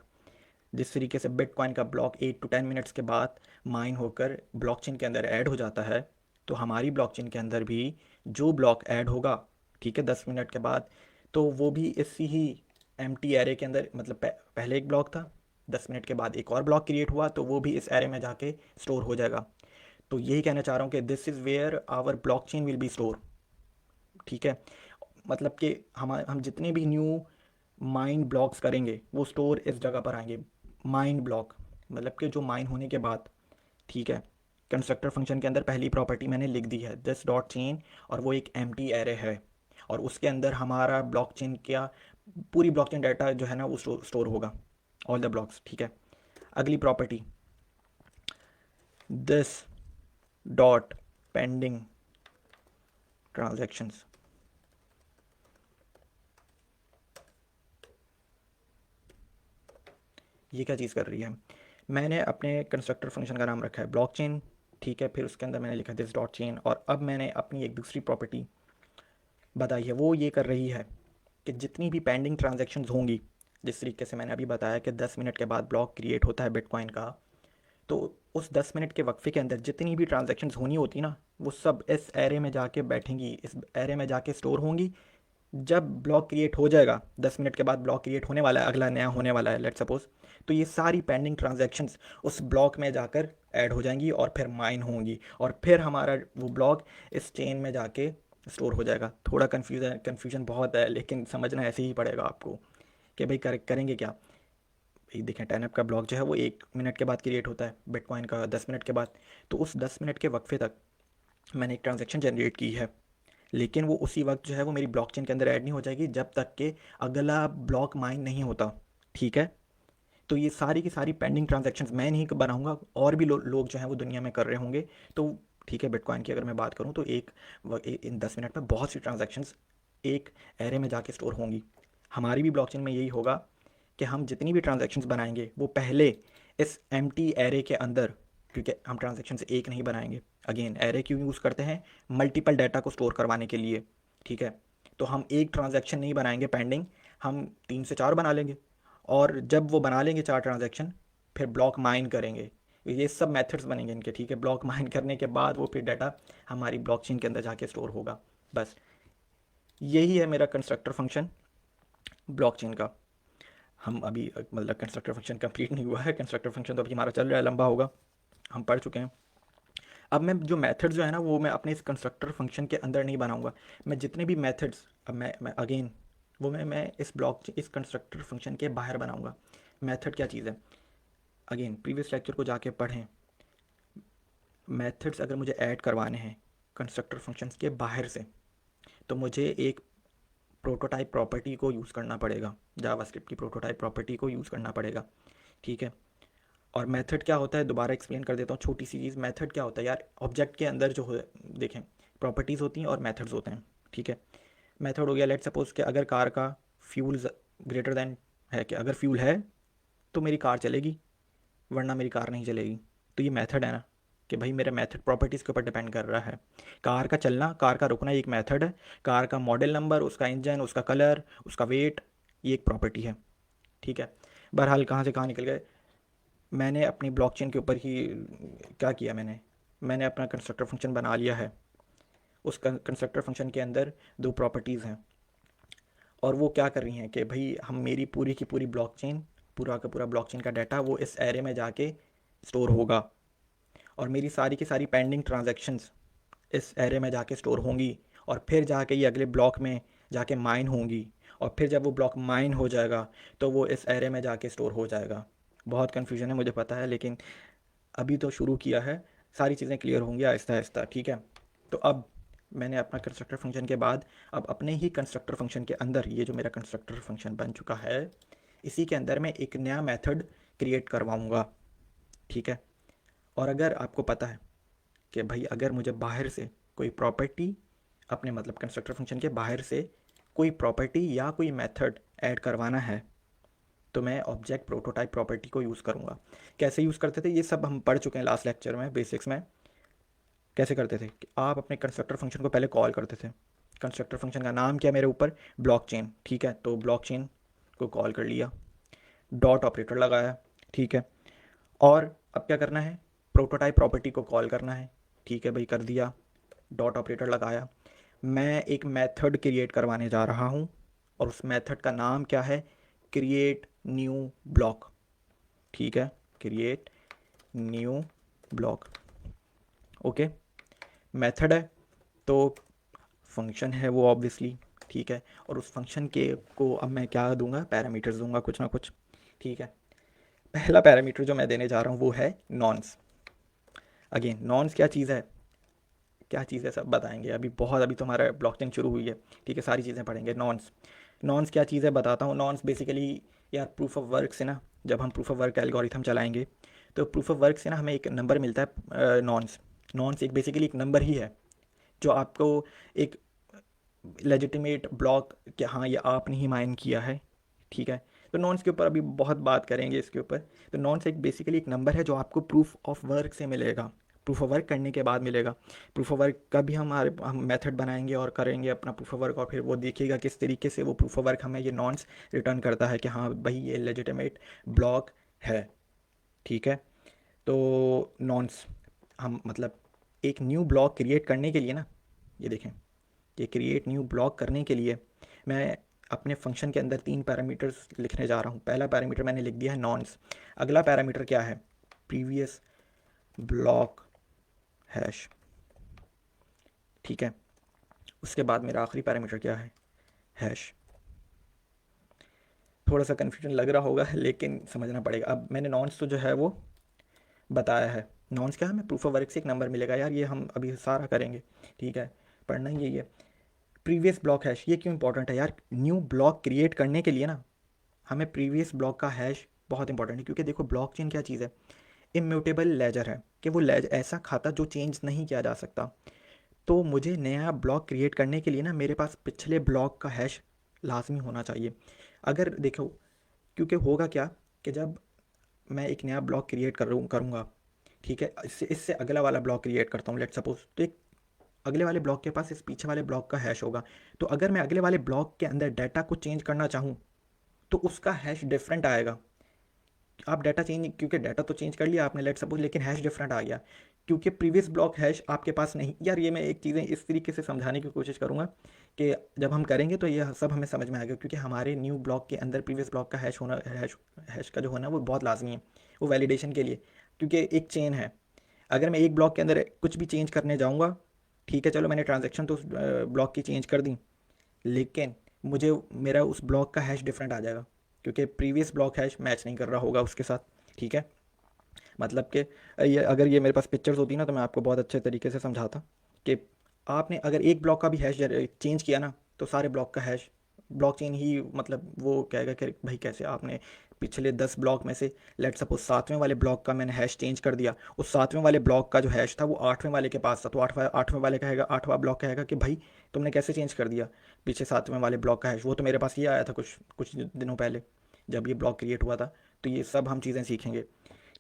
जिस तरीके से बिटकॉइन का ब्लॉक 8 to 10 मिनट्स के बाद माइन होकर ब्लॉकचेन के अंदर ऐड हो जाता है, तो हमारी ब्लॉकचेन के अंदर भी जो ब्लॉक ऐड होगा, ठीक है, 10 मिनट के बाद, तो वो भी इसी ही एम्प्टी एरे के अंदर, मतलब पहले एक ब्लॉक था, 10 मिनट के बाद एक और ब्लॉक क्रिएट हुआ, तो वो भी इस एरे में जाके स्टोर हो जाएगा। तो यही कहना चाह रहा हूँ कि this is where our blockchain will be store, ठीक है। मतलब कि हम जितने भी न्यू माइंड ब्लॉक्स करेंगे वो स्टोर इस जगह पर आएंगे। माइंड ब्लॉक मतलब कि जो माइन होने के बाद, ठीक है। कंस्ट्रक्टर फंक्शन के अंदर पहली प्रॉपर्टी मैंने लिख दी है, दिस डॉट चेन, और वो एक एम्प्टी एरे है, और उसके अंदर हमारा ब्लॉकचेन क्या, पूरी ब्लॉकचेन डाटा जो है ना वो स्टोर होगा, ऑल द ब्लॉक्स, ठीक है। अगली property, this dot pending transactions. ये क्या चीज़ कर रही है, मैंने अपने कंस्ट्रक्टर फंक्शन का नाम रखा है ब्लॉकचेन, ठीक है। फिर उसके अंदर मैंने लिखा दिस डॉट चेन, और अब मैंने अपनी एक दूसरी प्रॉपर्टी बताई है। वो ये कर रही है कि जितनी भी पेंडिंग ट्रांजैक्शंस होंगी, जिस तरीके से मैंने अभी बताया कि 10 मिनट के बाद ब्लॉक क्रिएट होता है बिटकॉइन का, तो उस 10 मिनट के वक्फे के अंदर जितनी भी ट्रांजैक्शंस होनी होती ना, वो सब इस एरे में जाके बैठेंगी, इस एरे में जाके स्टोर होंगी। जब ब्लॉक क्रिएट हो जाएगा, 10 मिनट के बाद ब्लॉक क्रिएट होने वाला है, अगला नया होने वाला है लेट सपोज, तो ये सारी पेंडिंग ट्रांजैक्शंस उस ब्लॉक में जाकर ऐड हो जाएंगी और फिर माइन होंगी, और फिर हमारा वो ब्लॉक इस चेन में जाके स्टोर हो जाएगा। थोड़ा कन्फ्यूजन बहुत है, लेकिन समझना ऐसे ही पड़ेगा आपको कि भाई करेंगे क्या। भाई देखें, 10 का ब्लॉक जो है वो 1 मिनट के बाद क्रिएट होता है, बिटकॉइन का 10 मिनट के बाद। तो उस 10 मिनट के वक्फे तक मैंने एक ट्रांजैक्शन जनरेट की है, लेकिन वो उसी वक्त जो है वो मेरी ब्लॉकचेन के अंदर ऐड नहीं हो जाएगी जब तक कि अगला ब्लॉक माइन नहीं होता, ठीक है। तो ये सारी की सारी पेंडिंग ट्रांजैक्शंस मैं नहीं बनाऊंगा, और भी लोग जो हैं वो दुनिया में कर रहे होंगे। तो ठीक है, बिटकॉइन की अगर मैं बात करूं तो इन 10 मिनट में बहुत सी ट्रांजैक्शंस एक एरे में जाके स्टोर होंगी। हमारी भी ब्लॉकचेन में यही होगा कि हम जितनी भी ट्रांजैक्शंस बनाएंगे वो पहले इस एम्प्टी एरे के अंदर, क्योंकि हम ट्रांजैक्शन से एक नहीं बनाएंगे, अगेन एरे क्यों यूज़ करते हैं, मल्टीपल डाटा को स्टोर करवाने के लिए, ठीक है। तो हम एक ट्रांजैक्शन नहीं बनाएंगे पेंडिंग, हम 3 से 4 बना लेंगे, और जब वो बना लेंगे 4 ट्रांजैक्शन, फिर ब्लॉक माइन करेंगे। ये सब मेथड्स बनेंगे इनके, ठीक है। ब्लॉक माइन करने के बाद वो फिर डाटा हमारी ब्लॉकचेन के अंदर जाके स्टोर होगा। बस यही है मेरा कंस्ट्रक्टर फंक्शन ब्लॉकचेन का। हम अभी मतलब कंस्ट्रक्टर फंक्शन कंप्लीट नहीं हुआ है, कंस्ट्रक्टर फंक्शन तो अभी हमारा चल रहा है, लंबा होगा, हम पढ़ चुके हैं। अब मैं जो मेथड्स जो है ना वो मैं अपने इस कंस्ट्रक्टर फंक्शन के अंदर नहीं बनाऊंगा। मैं जितने भी मेथड्स, अब मैं अगेन वो मैं इस इस कंस्ट्रक्टर फंक्शन के बाहर बनाऊंगा। मेथड क्या चीज़ है, अगेन प्रीवियस लेक्चर को जाके पढ़ें। मेथड्स अगर मुझे ऐड करवाने हैं कंस्ट्रक्टर फंक्शंस के बाहर से, तो मुझे एक प्रोटोटाइप प्रॉपर्टी को यूज़ करना पड़ेगा, जावास्क्रिप्ट की प्रोटोटाइप प्रॉपर्टी को यूज़ करना पड़ेगा, ठीक है। और मेथड क्या होता है, दोबारा एक्सप्लेन कर देता हूँ छोटी सी चीज़। मेथड क्या होता है यार, ऑब्जेक्ट के अंदर जो हो, देखें, प्रॉपर्टीज़ होती हैं और मेथड्स होते हैं, ठीक है। मेथड हो गया, लेट सपोज कि अगर कार का फ्यूल ग्रेटर देन है, कि अगर फ्यूल है तो मेरी कार चलेगी, वरना मेरी कार नहीं चलेगी। तो ये मेथड है ना, कि भाई मेरे मेथड प्रॉपर्टीज़ के ऊपर डिपेंड कर रहा है। कार का चलना, कार का रुकना, ये एक मेथड है। कार का मॉडल नंबर, उसका इंजन, उसका कलर, उसका वेट, ये एक प्रॉपर्टी है। ठीक है। बहरहाल कहाँ से कहाँ निकल गए। मैंने अपनी ब्लॉकचेन के ऊपर ही क्या किया, मैंने अपना कंस्ट्रक्टर फंक्शन बना लिया है। उस कंस्ट्रक्टर फंक्शन के अंदर दो प्रॉपर्टीज़ हैं, और वो क्या कर रही हैं कि भाई हम मेरी पूरी की पूरी ब्लॉकचेन, पूरा का पूरा ब्लॉकचेन का डाटा वो इस एरे में जाके स्टोर होगा, और मेरी सारी की सारी पेंडिंग ट्रांजैक्शंस इस एरे में जाके स्टोर होंगी, और फिर जाके ये अगले ब्लॉक में जाके माइन होंगी, और फिर जब वो ब्लॉक माइन हो जाएगा तो वो इस एरे में जाके स्टोर हो जाएगा। बहुत कन्फ्यूजन है मुझे पता है, लेकिन अभी तो शुरू किया है, सारी चीज़ें क्लियर होंगी आहिस्ता आहिस्ता। ठीक है। तो अब मैंने अपना कंस्ट्रक्टर फंक्शन के बाद अब अपने ही कंस्ट्रक्टर फंक्शन के अंदर, ये जो मेरा कंस्ट्रक्टर फंक्शन बन चुका है, इसी के अंदर मैं एक नया मेथड क्रिएट करवाऊँगा। ठीक है। और अगर आपको पता है कि भाई अगर मुझे बाहर से कोई प्रॉपर्टी, अपने मतलब कंस्ट्रक्टर फंक्शन के बाहर से कोई प्रॉपर्टी या कोई मेथड ऐड करवाना है, तो मैं ऑब्जेक्ट प्रोटोटाइप प्रॉपर्टी को यूज़ करूँगा। कैसे यूज़ करते थे ये सब हम पढ़ चुके हैं लास्ट लेक्चर में, बेसिक्स में। कैसे करते थे कि आप अपने कंस्ट्रक्टर फंक्शन को पहले कॉल करते थे। कंस्ट्रक्टर फंक्शन का नाम क्या मेरे ऊपर, ब्लॉकचेन। ठीक है। तो ब्लॉकचेन को कॉल कर लिया, डॉट ऑपरेटर लगाया। ठीक है। और अब क्या करना है, प्रोटोटाइप प्रॉपर्टी को कॉल करना है। ठीक है भाई, कर दिया, डॉट ऑपरेटर लगाया। मैं एक मेथड क्रिएट करवाने जा रहा हूँ, और उस मेथड का नाम क्या है, क्रिएट न्यू ब्लॉक। ठीक है। Create new block. Okay. Method है तो फंक्शन है वो ऑब्वियसली। ठीक है। और उस फंक्शन के को अब मैं क्या दूंगा, पैरामीटर्स दूंगा कुछ ना कुछ। ठीक है। पहला पैरामीटर जो मैं देने जा रहा हूँ वो है नॉन्स। अगेन नॉन्स क्या चीज़ है, क्या चीज़ है सब बताएंगे अभी, बहुत अभी तो हमारा ब्लॉकचेन शुरू हुई है। ठीक है। सारी चीज़ें पढ़ेंगे। नॉन्स, नॉन्स क्या चीज़ है बताता हूँ। नॉन्स बेसिकली यार प्रूफ ऑफ वर्क से ना, जब हम प्रूफ ऑफ वर्क एल्गोरिथम चलाएंगे तो प्रूफ ऑफ वर्क से ना हमें एक नंबर मिलता है, नॉन्स। नॉन्स एक बेसिकली एक नंबर ही है जो आपको एक लेजिटिमेट ब्लॉक कि हाँ ये आपने ही माइन किया है। ठीक है। तो नॉन्स के ऊपर अभी बहुत बात करेंगे इसके ऊपर। तो नॉन्स एक बेसिकली एक नंबर है जो आपको प्रूफ ऑफ वर्क से मिलेगा, प्रूफ ऑफ वर्क करने के बाद मिलेगा। प्रूफ ऑफ वर्क का भी हम मेथड बनाएंगे और करेंगे अपना प्रूफ ऑफ वर्क, और फिर वो देखिएगा किस तरीके से वो प्रूफ ऑफ वर्क हमें ये नॉन्स रिटर्न करता है कि हाँ भाई ये लेजिटिमेट ब्लॉक है। ठीक है। तो नॉन्स हम मतलब एक न्यू ब्लॉक क्रिएट करने के लिए ना, ये देखें, ये क्रिएट न्यू ब्लॉक करने के लिए मैं अपने फंक्शन के अंदर 3 पैरामीटर्स लिखने जा रहा हूँ। पहला पैरामीटर मैंने लिख दिया है नॉन्स। अगला पैरामीटर क्या है, प्रीवियस ब्लॉक हैश। ठीक है। उसके बाद मेरा आखिरी पैरामीटर क्या है, हैश। थोड़ा सा कन्फ्यूजन लग रहा होगा लेकिन समझना पड़ेगा। अब मैंने नॉन्स तो जो है वो बताया है। नॉन्स क्या है, हमें प्रूफ ऑफ वर्क से एक नंबर मिलेगा यार, ये हम अभी सारा करेंगे। ठीक है। पढ़ना ही यही है। प्रीवियस ब्लॉक हैश, ये क्यों इंपॉर्टेंट है यार, न्यू ब्लॉक क्रिएट करने के लिए ना हमें प्रीवियस ब्लॉक का हैश बहुत इंपॉर्टेंट है। क्योंकि देखो ब्लॉकचेन क्या चीज़ है, इम्यूटेबल लेजर है, कि वो लेजर ऐसा खाता जो चेंज नहीं किया जा सकता। तो मुझे नया ब्लॉक क्रिएट करने के लिए ना मेरे पास पिछले ब्लॉक का हैश लाजमी होना चाहिए। अगर देखो, क्योंकि होगा क्या कि जब मैं एक नया ब्लॉक क्रिएट करूँगा, ठीक है, इससे इससे अगला वाला ब्लॉक क्रिएट करता हूँ लेट्स सपोज, तो एक अगले वाले ब्लॉक के पास इस पीछे वाले ब्लॉक का हैश होगा। तो अगर मैं अगले वाले ब्लॉक के अंदर डाटा को चेंज करना चाहूँ तो उसका हैश डिफरेंट आएगा। आप डाटा चेंज, क्योंकि डाटा तो चेंज कर लिया आपने लेट सपोज, लेकिन हैश डिफरेंट आ गया क्योंकि प्रीवियस ब्लॉक हैश आपके पास नहीं। यार ये मैं एक चीज़ें इस तरीके से समझाने की कोशिश करूँगा कि जब हम करेंगे तो ये सब हमें समझ में आएगा, क्योंकि हमारे न्यू ब्लॉक के अंदर प्रीवियस ब्लॉक का हैश होना, हैश का जो होना वो बहुत लाजमी है, वो वैलिडेशन के लिए। क्योंकि एक चेन है, अगर मैं एक ब्लॉक के अंदर कुछ भी चेंज करने जाऊँगा, ठीक है चलो मैंने ट्रांजेक्शन तो उस ब्लॉक की चेंज कर दी, लेकिन मुझे मेरा उस ब्लॉक का हैश डिफरेंट आ जाएगा क्योंकि प्रीवियस ब्लॉक हैश मैच नहीं कर रहा होगा उसके साथ। ठीक है। मतलब कि ये अगर ये मेरे पास पिक्चर्स होती ना तो मैं आपको बहुत अच्छे तरीके से समझाता कि आपने अगर एक ब्लॉक का भी हैश चेंज किया ना तो सारे ब्लॉक का हैश, ब्लॉकचेन ही मतलब वो कहेगा कि भाई कैसे आपने पिछले 10 ब्लॉक में से लेट सपोज 7वें वाले ब्लॉक का मैंने हैश चेंज कर दिया, उस 7वें वाले ब्लॉक का जो हैश था वो 8वें वाले के पास था, तो 8वें वाले कहेगा, 8वां ब्लॉक कहेगा कि भाई तुमने कैसे चेंज कर दिया पीछे 7वें वाले ब्लॉक का हैश, वो तो मेरे पास ये आया था कुछ कुछ दिनों पहले जब ये ब्लॉक क्रिएट हुआ था। तो ये सब हम चीज़ें सीखेंगे।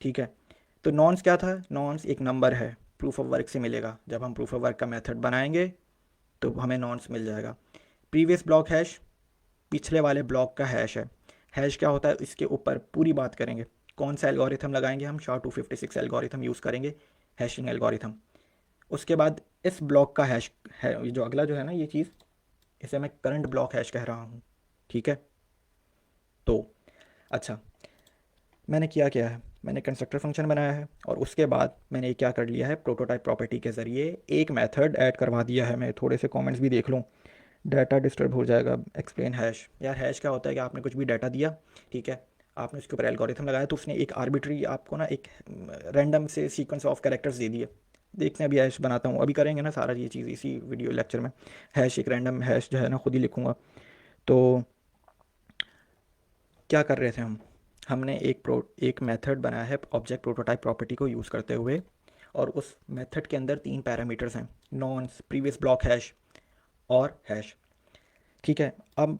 ठीक है। तो नॉन्स क्या था, नॉन्स एक नंबर है, प्रूफ ऑफ वर्क से मिलेगा। जब हम प्रूफ ऑफ वर्क का मेथड बनाएंगे तो हमें नॉन्स मिल जाएगा। प्रीवियस ब्लॉक हैश पिछले वाले ब्लॉक का हैश है। हैश क्या होता है इसके ऊपर पूरी बात करेंगे। कौन सा एल्गोरिथम लगाएंगे हम, SHA-256 एल्गोरिथम यूज़ करेंगे, हैशिंग एल्गोरिथम। उसके बाद इस ब्लॉक का हैश है, ये जो अगला जो है ना ये चीज़, इसे मैं करंट ब्लॉक हैश कह रहा हूँ, ठीक है। तो अच्छा, मैंने क्या है, मैंने कंस्ट्रक्टर फंक्शन बनाया है और उसके बाद मैंने क्या कर लिया है, प्रोटोटाइप प्रॉपर्टी के ज़रिए एक मेथड ऐड करवा दिया है। मैं थोड़े से कमेंट्स भी देख लूँ, डाटा डिस्टर्ब हो जाएगा। एक्सप्लेन हैश, यार हैश क्या होता है कि आपने कुछ भी डाटा दिया, ठीक है, आपने उसके ऊपर एल्गोरिथम लगाया तो उसने एक आर्बिट्री आपको ना एक रैंडम से सीक्वेंस ऑफ कैरेक्टर्स दे दिए। देखते हैं अभी हैश बनाता हूँ, अभी करेंगे ना सारा ये चीज़ इसी वीडियो लेक्चर में। हैश एक रैंडम हैश जो है ना खुद ही लिखूँगा। तो क्या कर रहे थे हम, हमने एक मेथड बनाया है ऑब्जेक्ट प्रोटोटाइप प्रॉपर्टी को यूज़ करते हुए, और उस मेथड के अंदर 3 पैरामीटर्स हैं, नॉन्स, प्रीवियस ब्लॉक हैश और हैश, ठीक है। अब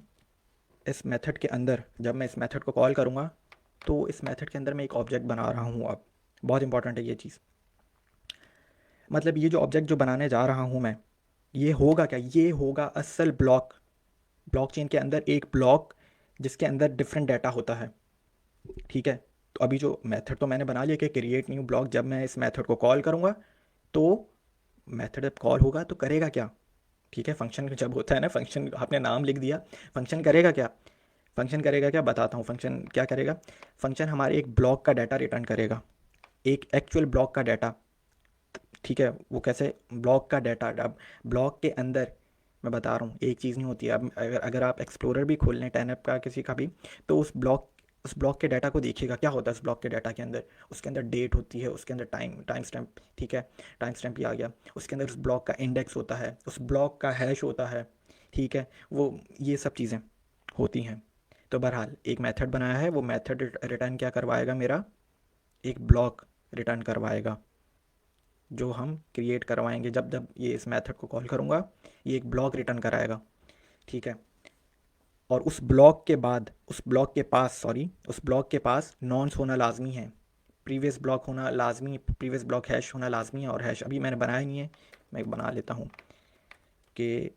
इस मेथड के अंदर जब मैं इस मेथड को कॉल करूँगा तो इस मेथड के अंदर मैं एक ऑब्जेक्ट बना रहा हूँ। अब बहुत इंपॉर्टेंट है ये चीज़, मतलब ये जो ऑब्जेक्ट जो बनाने जा रहा हूँ मैं, ये होगा क्या, ये होगा असल ब्लॉकचेन के अंदर एक ब्लॉक जिसके अंदर डिफरेंट डाटा होता है, ठीक है। तो अभी जो मेथड तो मैंने बना लिया कि क्रिएट न्यू ब्लॉक, जब मैं इस मेथड को कॉल करूँगा तो मेथड जब कॉल होगा तो करेगा क्या, ठीक है। फंक्शन जब होता है ना, फंक्शन आपने नाम लिख दिया, फंक्शन करेगा क्या, फंक्शन करेगा क्या बताता हूँ। फंक्शन क्या करेगा, फंक्शन हमारे एक ब्लॉक का डाटा रिटर्न करेगा, एक एक्चुअल ब्लॉक का डाटा, ठीक है। वो कैसे, ब्लॉक का डाटा। अब ब्लॉक के अंदर मैं बता रहा हूँ एक चीज़ नहीं होती है। अब अगर आप एक्सप्लोरर भी खोल लें 10 का किसी का भी, तो उस ब्लॉक के डाटा को देखिएगा क्या होता है उस ब्लॉक के डाटा के अंदर। उसके अंदर डेट होती है, उसके अंदर टाइम स्टैम्प, ठीक है, टाइम स्टैम्प ही आ गया। उसके अंदर उस ब्लॉक का इंडेक्स होता है, उस ब्लॉक का हैश होता है, ठीक है। वो ये सब चीज़ें होती हैं। तो बहरहाल एक मेथड बनाया है, वो मेथड रिटर्न क्या करवाएगा, मेरा एक ब्लॉक रिटर्न करवाएगा जो हम क्रिएट करवाएंगे। जब जब ये इस मेथड को कॉल करूँगा ये एक ब्लॉक रिटर्न कराएगा, ठीक है। और उस ब्लॉक के बाद उस ब्लॉक के पास नॉन्स होना लाजमी है, प्रीवियस ब्लॉक होना लाजमी, प्रीवियस ब्लॉक हैश होना लाजमी है। और हैश अभी मैंने बनाया ही नहीं है, मैं बना लेता हूँ कि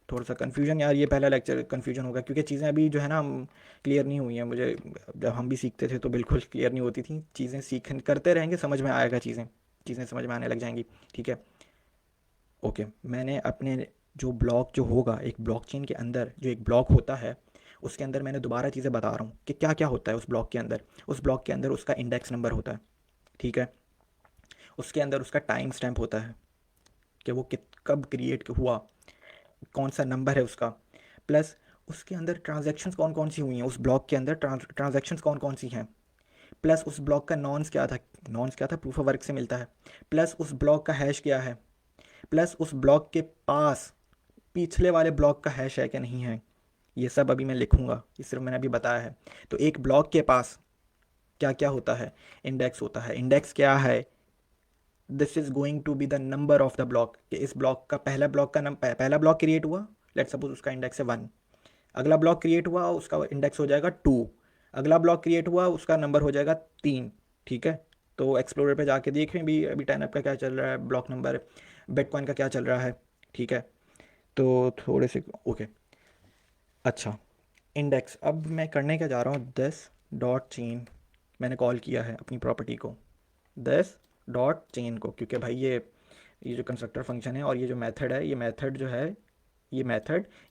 थोड़ा सा कन्फ्यूजन, यार ये पहला लेक्चर कन्फ्यूजन होगा क्योंकि चीज़ें अभी जो है ना हम क्लियर नहीं हुई हैं मुझे। जब हम भी सीखते थे तो बिल्कुल क्लियर नहीं होती थी चीज़ें, सीख करते रहेंगे समझ में आएगा, चीज़ें समझ में आने लग जाएंगी, ठीक है। ओके, मैंने अपने जो ब्लॉक जो होगा एक ब्लॉकचेन के अंदर जो एक ब्लॉक होता है उसके अंदर मैंने दोबारा चीज़ें बता रहा हूँ कि क्या क्या होता है उस ब्लॉक के अंदर। उस ब्लॉक के अंदर उसका इंडेक्स नंबर होता है, ठीक है। उसके अंदर उसका टाइम स्टैम्प होता है कि वो कब क्रिएट हुआ, कौन सा नंबर है उसका। प्लस उसके अंदर ट्रांजैक्शंस कौन कौन सी हुई हैं, उस ब्लॉक के अंदर ट्रांजैक्शंस कौन कौन सी हैं। प्लस उस ब्लॉक का नॉन्स क्या था, प्रूफ ऑफ वर्क से मिलता है। प्लस उस ब्लॉक का हैश क्या है। प्लस उस ब्लॉक के पास पिछले वाले ब्लॉक का हैश है कि नहीं है। ये सब अभी मैं लिखूंगा, ये सिर्फ मैंने अभी बताया है। तो एक ब्लॉक के पास क्या क्या होता है, इंडेक्स होता है। इंडेक्स क्या है, this is going to be the number of the block, कि इस ब्लॉक का पहला ब्लॉक क्रिएट हुआ, लेट सपोज उसका इंडेक्स है 1। अगला ब्लॉक क्रिएट हुआ उसका इंडेक्स हो जाएगा 2। अगला ब्लॉक क्रिएट हुआ उसका नंबर हो जाएगा 3, ठीक है। तो एक्सप्लोरर पे जाके देखें भी अभी 10 का क्या चल रहा है, ब्लॉक नंबर बिटकॉइन का क्या चल रहा है, ठीक है। तो थोड़े से ओके, अच्छा, इंडेक्स अब मैं करने क्या जा रहा हूँ, दिस डॉट चेन, मैंने कॉल किया है अपनी प्रॉपर्टी को दिस डॉट चेन को, क्योंकि भाई ये जो कंस्ट्रक्टर फंक्शन है और ये जो मेथड है,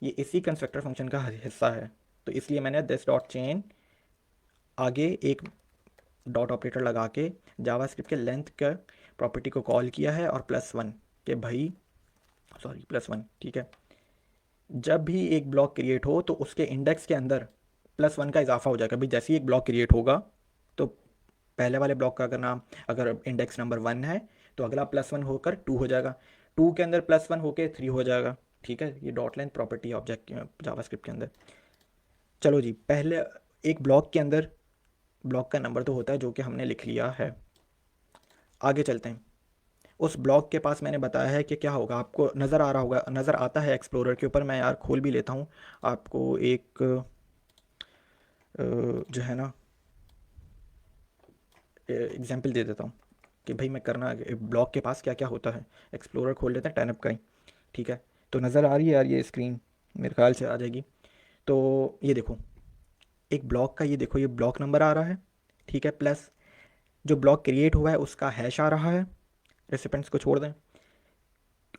ये इसी कंस्ट्रक्टर फंक्शन का हिस्सा है। तो इसलिए मैंने दिस डॉट चेन आगे एक डॉट ऑपरेटर लगा के जावास्क्रिप्ट के लेंथ का प्रॉपर्टी को कॉल किया है और +1 के भाई +1, ठीक है। जब भी एक ब्लॉक क्रिएट हो तो उसके इंडेक्स के अंदर +1 का इजाफा हो जाएगा। भाई जैसे ही एक ब्लॉक क्रिएट होगा तो पहले वाले ब्लॉक का अगर इंडेक्स नंबर 1 है तो अगला +1 होकर 2 हो जाएगा, 2 के अंदर +1 होकर 3 हो जाएगा, ठीक है। ये dot length property object JavaScript के अंदर। चलो जी, पहले एक ब्लॉक के अंदर ब्लॉक का नंबर तो होता है जो कि हमने लिख लिया है। आगे चलते हैं, उस ब्लॉक के पास मैंने बताया है कि क्या होगा, आपको नज़र आता है एक्सप्लोरर के ऊपर। मैं यार खोल भी लेता हूँ आपको जो है ना एग्जांपल दे देता हूँ कि भाई मैं करना ब्लॉक के पास क्या क्या होता है। एक्सप्लोरर खोल लेते हैं 10 का ही, ठीक है। तो नज़र आ रही है यार ये स्क्रीन, मेरे ख्याल से आ जाएगी। तो ये देखो, एक ब्लॉक का ये देखो, ये ब्लॉक नंबर आ रहा है, ठीक है, प्लस जो ब्लॉक क्रिएट हुआ है उसका हैश आ रहा है, रेसिपेंट्स को छोड़ दें,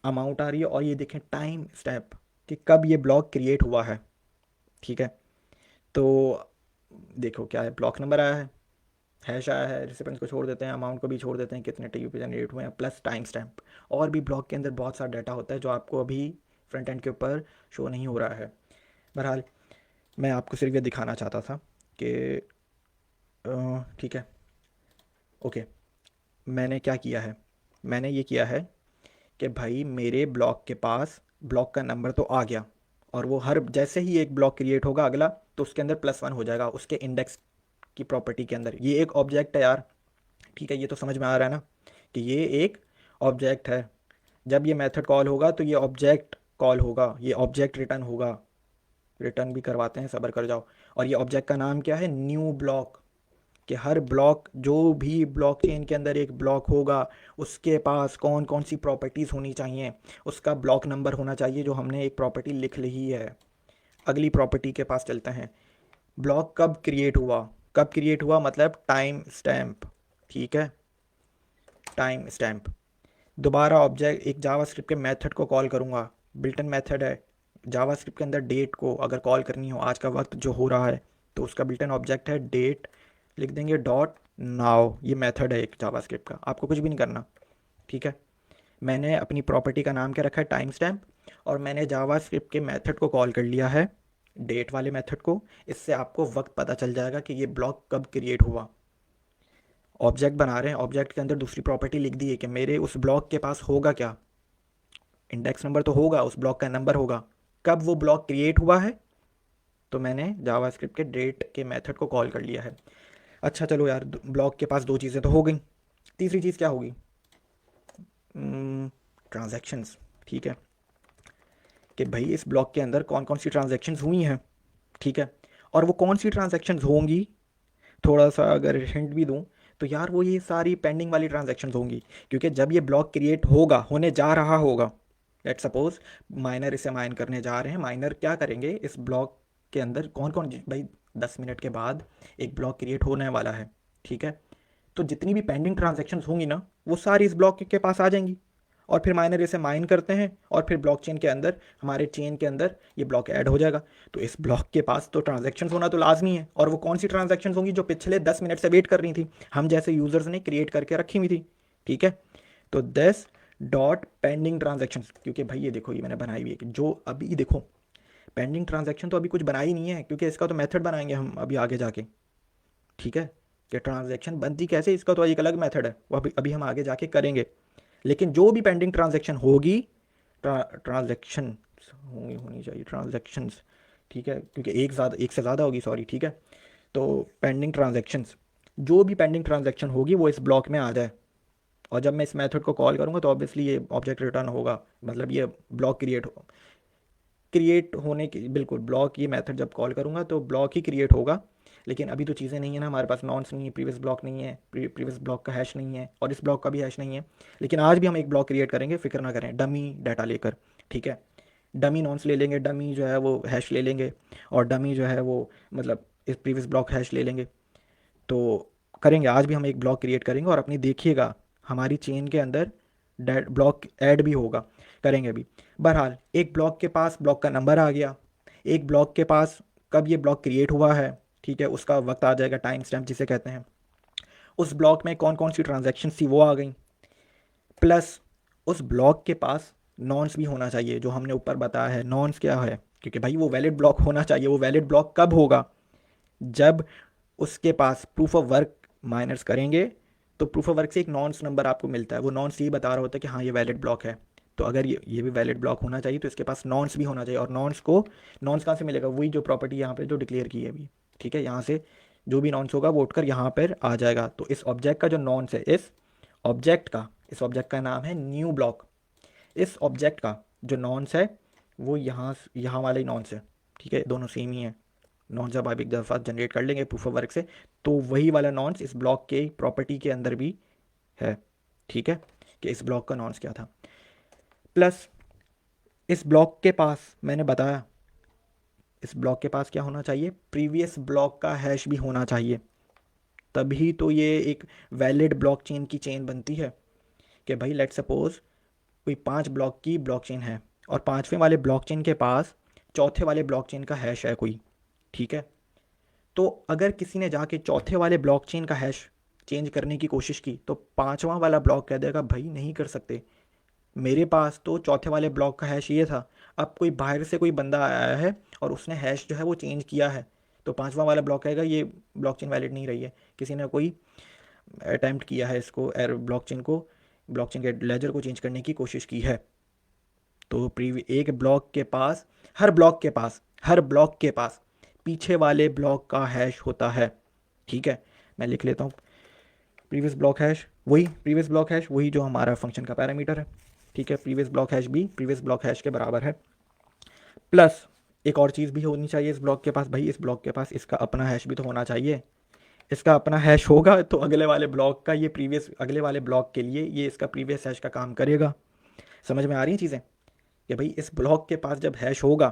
अमाउंट आ रही है, और ये देखें टाइम स्टैम्प कि कब ये ब्लॉक क्रिएट हुआ है, ठीक है। तो देखो क्या है, ब्लॉक नंबर आया है, हैश आया है, रेसिपेंट्स को छोड़ देते हैं, अमाउंट को भी छोड़ देते हैं, कितने टीयू पे जनरेट हुए हैं, प्लस टाइम स्टैम्प। और भी ब्लॉक के अंदर बहुत सारा डाटा होता है जो आपको अभी फ्रंट एंड के ऊपर शो नहीं हो रहा है। बहरहाल मैं आपको सिर्फ ये दिखाना चाहता था कि ठीक है, ओके। मैंने क्या किया है, मैंने ये किया है कि भाई मेरे ब्लॉक के पास ब्लॉक का नंबर तो आ गया, और वो हर जैसे ही एक ब्लॉक क्रिएट होगा अगला, तो उसके अंदर +1 हो जाएगा उसके इंडेक्स की प्रॉपर्टी के अंदर। ये एक ऑब्जेक्ट है यार, ठीक है, ये तो समझ में आ रहा है ना कि ये एक ऑब्जेक्ट है। जब ये मेथड कॉल होगा तो ये ऑब्जेक्ट कॉल होगा, ये ऑब्जेक्ट रिटर्न होगा। रिटर्न भी करवाते हैं, सब्र कर जाओ। और ये ऑब्जेक्ट का नाम क्या है, न्यू ब्लॉक। कि हर ब्लॉक, जो भी ब्लॉकचेन के अंदर एक ब्लॉक होगा उसके पास कौन कौन सी प्रॉपर्टीज़ होनी चाहिए, उसका ब्लॉक नंबर होना चाहिए जो हमने एक प्रॉपर्टी लिख ली है। अगली प्रॉपर्टी के पास चलते हैं। ब्लॉक कब क्रिएट हुआ, कब क्रिएट हुआ मतलब टाइम स्टैम्प, ठीक है, टाइम स्टैम्प। दोबारा ऑब्जेक्ट एक जावास्क्रिप्ट के मेथड को कॉल करूँगा, बिल्टन मेथड है जावास्क्रिप्ट के अंदर। डेट को अगर कॉल करनी हो, आज का वक्त जो हो रहा है, तो उसका बिल्टन ऑब्जेक्ट है डेट, लिख देंगे डॉट नाउ। ये मेथड है एक जावास्क्रिप्ट का, आपको कुछ भी नहीं करना, ठीक है। मैंने अपनी प्रॉपर्टी का नाम क्या रखा है, टाइम स्टैम्प, और मैंने जावास्क्रिप्ट के मेथड को कॉल कर लिया है, डेट वाले मेथड को। इससे आपको वक्त पता चल जाएगा कि ये ब्लॉक कब क्रिएट हुआ। ऑब्जेक्ट बना रहे हैं, ऑब्जेक्ट के अंदर दूसरी प्रॉपर्टी लिख दी है कि मेरे उस ब्लॉक के पास होगा क्या, इंडेक्स नंबर तो होगा, उस ब्लॉक का नंबर होगा, कब वो ब्लॉक क्रिएट हुआ है। तो मैंने जावास्क्रिप्ट के डेट के मेथड को कॉल कर लिया है। अच्छा चलो यार, ब्लॉक के पास दो चीज़ें तो हो गई, तीसरी चीज़ क्या होगी, ट्रांजैक्शंस, ठीक है, कि भाई इस ब्लॉक के अंदर कौन कौन सी ट्रांजैक्शंस हुई हैं, ठीक है। और वो कौन सी ट्रांजैक्शंस होंगी, थोड़ा सा अगर हिंट भी दूं, तो यार वो ये सारी पेंडिंग वाली ट्रांजैक्शंस होंगी। क्योंकि जब ये ब्लॉक क्रिएट होगा, होने जा रहा होगा, लेट सपोज माइनर इसे माइन करने जा रहे हैं, माइनर क्या करेंगे इस ब्लॉक के अंदर, कौन कौन भाई 10 मिनट के बाद एक ब्लॉक क्रिएट होने वाला है, ठीक है। तो जितनी भी पेंडिंग ट्रांजैक्शंस होंगी ना, वो सारी इस ब्लॉक के पास आ जाएंगी, और फिर माइनर इसे माइन करते हैं, और फिर ब्लॉकचेन के अंदर, हमारे चेन के अंदर ये ब्लॉक ऐड हो जाएगा। तो इस ब्लॉक के पास तो ट्रांजैक्शंस होना तो लाजमी है, और वो कौन सी ट्रांजैक्शंस होंगी, जो पिछले 10 मिनट से वेट कर रही थी, हम जैसे यूज़र्स ने क्रिएट करके रखी हुई थी, ठीक है। तो दिस डॉट पेंडिंग ट्रांजैक्शंस, क्योंकि भाई ये देखो, ये मैंने बनाई हुई है कि जो अभी देखो पेंडिंग ट्रांजैक्शन तो अभी कुछ बनाई नहीं है, क्योंकि इसका तो मेथड बनाएंगे हम अभी आगे जाके, ठीक है। कि ट्रांजैक्शन बनती कैसे, इसका तो एक अलग मेथड है, वो अभी अभी हम आगे जाके करेंगे। लेकिन जो भी पेंडिंग ट्रांजैक्शन होगी, ट्रांजैक्शन होंगी, होनी चाहिए ट्रांजैक्शंस, ठीक है, क्योंकि एक से ज़्यादा होगी, सॉरी, ठीक है। तो पेंडिंग ट्रांजैक्शंस, जो भी पेंडिंग ट्रांजैक्शन होगी वो इस ब्लॉक में आ जाए, और जब मैं इस मेथड को कॉल करूँगा तो ऑब्वियसली ये ऑब्जेक्ट रिटर्न होगा, मतलब ये ब्लॉक क्रिएट होने की, बिल्कुल ब्लॉक, ये मेथड जब कॉल करूँगा तो ब्लॉक ही क्रिएट होगा। लेकिन अभी तो चीज़ें नहीं है ना हमारे पास, नॉन्स नहीं है, प्रीवियस ब्लॉक नहीं है, प्रीवियस ब्लॉक का हैश नहीं है, और इस ब्लॉक का भी हैश नहीं है। लेकिन आज भी हम एक ब्लॉक क्रिएट करेंगे, फिक्र ना करें, डमी डाटा लेकर, ठीक है। डमी नॉन्स ले लेंगे, डमी जो है वो हैश ले लेंगे, और डमी जो है वो मतलब इस प्रीवियस ब्लॉक हैश ले लेंगे। तो करेंगे, आज भी हम एक ब्लॉक क्रिएट करेंगे, और अपनी देखिएगा हमारी चेन के अंदर ब्लॉक ऐड भी होगा, करेंगे भी। बहरहाल एक ब्लॉक के पास ब्लॉक का नंबर आ गया, एक ब्लॉक के पास कब ये ब्लॉक क्रिएट हुआ है, ठीक है, उसका वक्त आ जाएगा, टाइम स्टैम्प जिसे कहते हैं। उस ब्लॉक में कौन कौन सी ट्रांजैक्शन थी वो आ गई, प्लस उस ब्लॉक के पास नॉन्स भी होना चाहिए, जो हमने ऊपर बताया है। नॉन्स क्या है, क्योंकि भाई वो वैलिड ब्लॉक होना चाहिए। वो वैलिड ब्लॉक कब होगा, जब उसके पास प्रूफ ऑफ वर्क माइनर्स करेंगे, तो प्रूफ ऑफ वर्क से एक नॉन्स नंबर आपको मिलता है, वो नॉन्स यही बता रहा होता है कि हाँ ये वैलिड ब्लॉक है। तो अगर ये भी वैलिड ब्लॉक होना चाहिए, तो इसके पास नॉन्स भी होना चाहिए। और नॉन्स कहाँ से मिलेगा, वही जो प्रॉपर्टी यहाँ पे जो डिक्लेयर की है अभी, ठीक है। यहाँ से जो भी नॉन्स होगा वो उठकर यहाँ पर आ जाएगा। तो इस ऑब्जेक्ट का जो नॉन्स है, इस ऑब्जेक्ट का नाम है न्यू ब्लॉक। इस ऑब्जेक्ट का जो नॉन्स है वो यहाँ यहाँ वाला ही नॉन्स है, ठीक है, दोनों सेम ही है, नॉन्स जब आप एक दफ़ा जनरेट कर लेंगे प्रूफ ऑफ वर्क से, तो वही वाला नॉन्स इस ब्लॉक के प्रॉपर्टी के अंदर भी है। ठीक है, कि इस ब्लॉक का नॉन्स क्या था। प्लस इस ब्लॉक के पास मैंने बताया, इस ब्लॉक के पास क्या होना चाहिए, प्रीवियस ब्लॉक का हैश भी होना चाहिए, तभी तो ये एक वैलिड ब्लॉकचेन की चेन बनती है। कि भाई लेट सपोज कोई 5 ब्लॉक की ब्लॉकचेन है और 5वें वाले ब्लॉकचेन के पास चौथे वाले ब्लॉकचेन का हैश है कोई। ठीक है, तो अगर किसी ने जाके चौथे वाले ब्लॉकचेन का हैश चेंज करने की कोशिश की तो 5वां वाला ब्लॉक कह देगा भाई नहीं कर सकते, मेरे पास तो चौथे वाले ब्लॉक का हैश ये था, अब कोई बाहर से कोई बंदा आया है और उसने हैश जो है वो चेंज किया है, तो 5वां वाला ब्लॉक कहेगा ये ब्लॉकचेन वैलिड नहीं रही है, किसी ने कोई अटैम्प्ट किया है इसको ब्लॉकचेन के लेजर को चेंज करने की कोशिश की है। तो एक ब्लॉक के पास, हर ब्लॉक के पास पीछे वाले ब्लॉक का हैश होता है। ठीक है, मैं लिख लेता हूँ, प्रीवियस ब्लॉक हैश वही जो हमारा फंक्शन का पैरामीटर है। ठीक है, प्रीवियस ब्लॉक हैश भी प्रीवियस ब्लॉक हैश के बराबर है। प्लस एक और चीज़ भी होनी चाहिए इस ब्लॉक के पास, भाई इस ब्लॉक के पास इसका अपना हैश भी तो होना चाहिए। इसका अपना हैश होगा तो अगले वाले ब्लॉक का ये प्रीवियस, अगले वाले ब्लॉक के लिए ये इसका प्रीवियस हैश का काम करेगा। समझ में आ रही हैं चीज़ें, कि भाई इस ब्लॉक के पास जब हैश होगा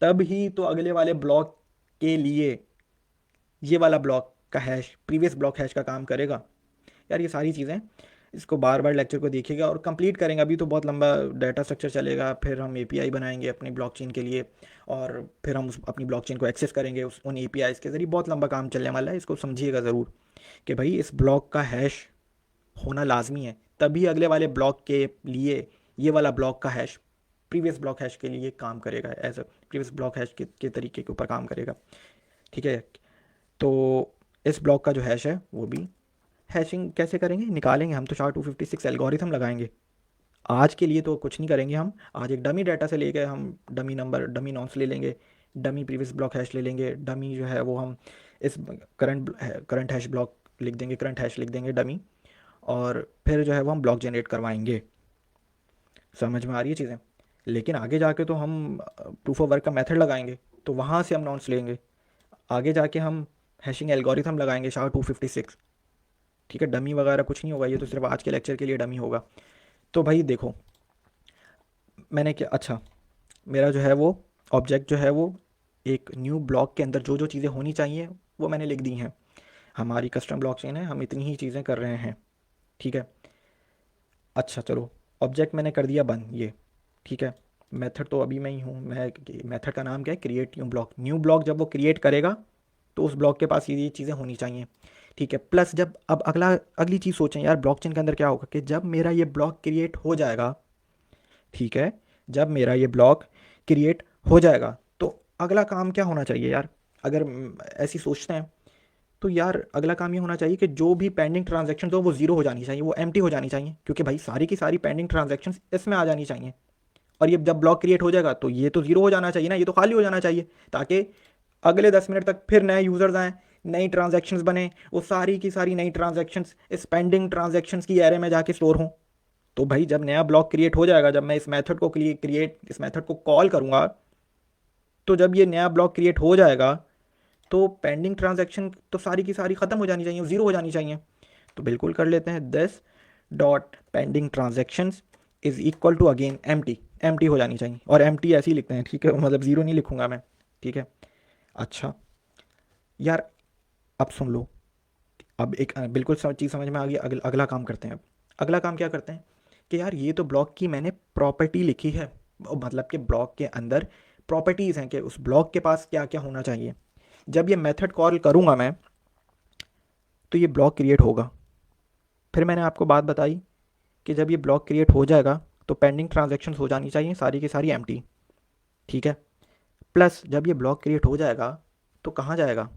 तब ही तो अगले वाले ब्लॉक के लिए ये वाला ब्लॉक का हैश प्रीवियस ब्लॉक हैश का काम करेगा। यार ये सारी चीज़ें इसको बार बार लेक्चर को देखिएगा और कंप्लीट करेंगे, अभी तो बहुत लंबा डाटा स्ट्रक्चर चलेगा, फिर हम एपीआई बनाएंगे अपनी ब्लॉकचेन के लिए और फिर हम अपनी ब्लॉकचेन को एक्सेस करेंगे उन एपीआईज़ के ज़रिए, बहुत लंबा काम चलने वाला है। इसको समझिएगा ज़रूर कि भाई इस ब्लॉक का हैश होना लाजमी है, तभी अगले वाले ब्लॉक के लिए ये वाला ब्लॉक का हैश प्रीवियस ब्लॉक हैश के लिए काम करेगा, as a previous block hash के तरीके के ऊपर काम करेगा। ठीक है, तो इस ब्लॉक का जो हैश है वो भी हैशिंग कैसे करेंगे, निकालेंगे हम तो SHA-256 एल्गोरिथम लगाएंगे। आज के लिए तो कुछ नहीं करेंगे हम, आज एक डमी डाटा से लेके हम डमी नंबर, डमी नॉन्स ले लेंगे, डमी प्रीवियस ब्लॉक हैश ले लेंगे, डमी जो है वो हम इस करंट हैश ब्लॉक लिख देंगे, करंट हैश लिख देंगे डमी, और फिर जो है वो हम ब्लॉक जनरेट करवाएंगे। समझ में आ रही है चीज़ें। लेकिन आगे जाके तो हम प्रूफ ऑफ वर्क का मेथड लगाएंगे, तो वहाँ से हम नॉन्स लेंगे, आगे जाके हम हैशिंग एल्गोरिथम लगाएंगे SHA-256। ठीक है, डमी वगैरह कुछ नहीं होगा, ये तो सिर्फ आज के लेक्चर के लिए डमी होगा। तो भाई देखो मैंने क्या, अच्छा मेरा जो है वो ऑब्जेक्ट जो है वो एक न्यू ब्लॉक के अंदर जो जो चीज़ें होनी चाहिए वो मैंने लिख दी हैं। हमारी कस्टम ब्लॉकचेन है, हम इतनी ही चीज़ें कर रहे हैं। ठीक है, अच्छा चलो ऑब्जेक्ट मैंने कर दिया बंद ये। ठीक है, मेथड तो अभी मैं ही हूँ, मैं मेथड का नाम क्या है, create new block. New block जब वो क्रिएट करेगा तो उस ब्लॉक के पास ये चीज़ें होनी चाहिए। ठीक है, प्लस जब अब अगली चीज़ सोचें यार ब्लॉकचेन के अंदर क्या होगा, कि जब मेरा ये ब्लॉक क्रिएट हो जाएगा, ठीक है, जब मेरा ये ब्लॉक क्रिएट हो जाएगा तो अगला काम क्या होना चाहिए यार, अगर ऐसी सोचते हैं तो यार अगला काम ये होना चाहिए कि जो भी पेंडिंग ट्रांजेक्शन हो वो ज़ीरो हो जानी चाहिए, वो एम्प्टी हो जानी चाहिए, क्योंकि भाई सारी की सारी पेंडिंग ट्रांजेक्शन इसमें आ जानी चाहिए। और ये जब ब्लॉक क्रिएट हो जाएगा तो ये तो ज़ीरो हो जाना चाहिए ना, ये तो खाली हो जाना चाहिए, ताकि अगले 10 मिनट तक फिर नए यूज़र्स आएँ, नई ट्रांजैक्शंस बने, वो सारी की सारी नई ट्रांजैक्शंस इस पेंडिंग ट्रांजैक्शंस की एरे में जाके स्टोर हों। तो भाई जब नया ब्लॉक क्रिएट हो जाएगा, जब मैं इस मेथड को कॉल करूँगा, तो जब ये नया ब्लॉक क्रिएट हो जाएगा तो पेंडिंग ट्रांजैक्शन तो सारी की सारी ख़त्म हो जानी चाहिए, ज़ीरो हो जानी चाहिए। तो बिल्कुल कर लेते हैं, this dot pending transactions is equal to again empty हो जानी चाहिए, और एम्प्टी ऐसे ही लिखते हैं। ठीक है, मतलब ज़ीरो नहीं लिखूंगा मैं। ठीक है, अच्छा यार अब सुन लो, अब एक बिल्कुल चीज़ समझ में आ गई। अगला काम करते हैं। अब अगला काम क्या करते हैं कि यार ये तो ब्लॉक की मैंने प्रॉपर्टी लिखी है, मतलब कि ब्लॉक के अंदर प्रॉपर्टीज़ हैं कि उस ब्लॉक के पास क्या क्या होना चाहिए। जब ये मेथड कॉल करूँगा मैं तो ये ब्लॉक क्रिएट होगा। फिर मैंने आपको बात बताई कि जब ये ब्लॉक क्रिएट हो जाएगा तो पेंडिंग ट्रांजैक्शंस हो जानी चाहिए सारी की सारी एम्प्टी। ठीक है, प्लस जब ये ब्लॉक क्रिएट हो जाएगा तो कहाँ जाएगा,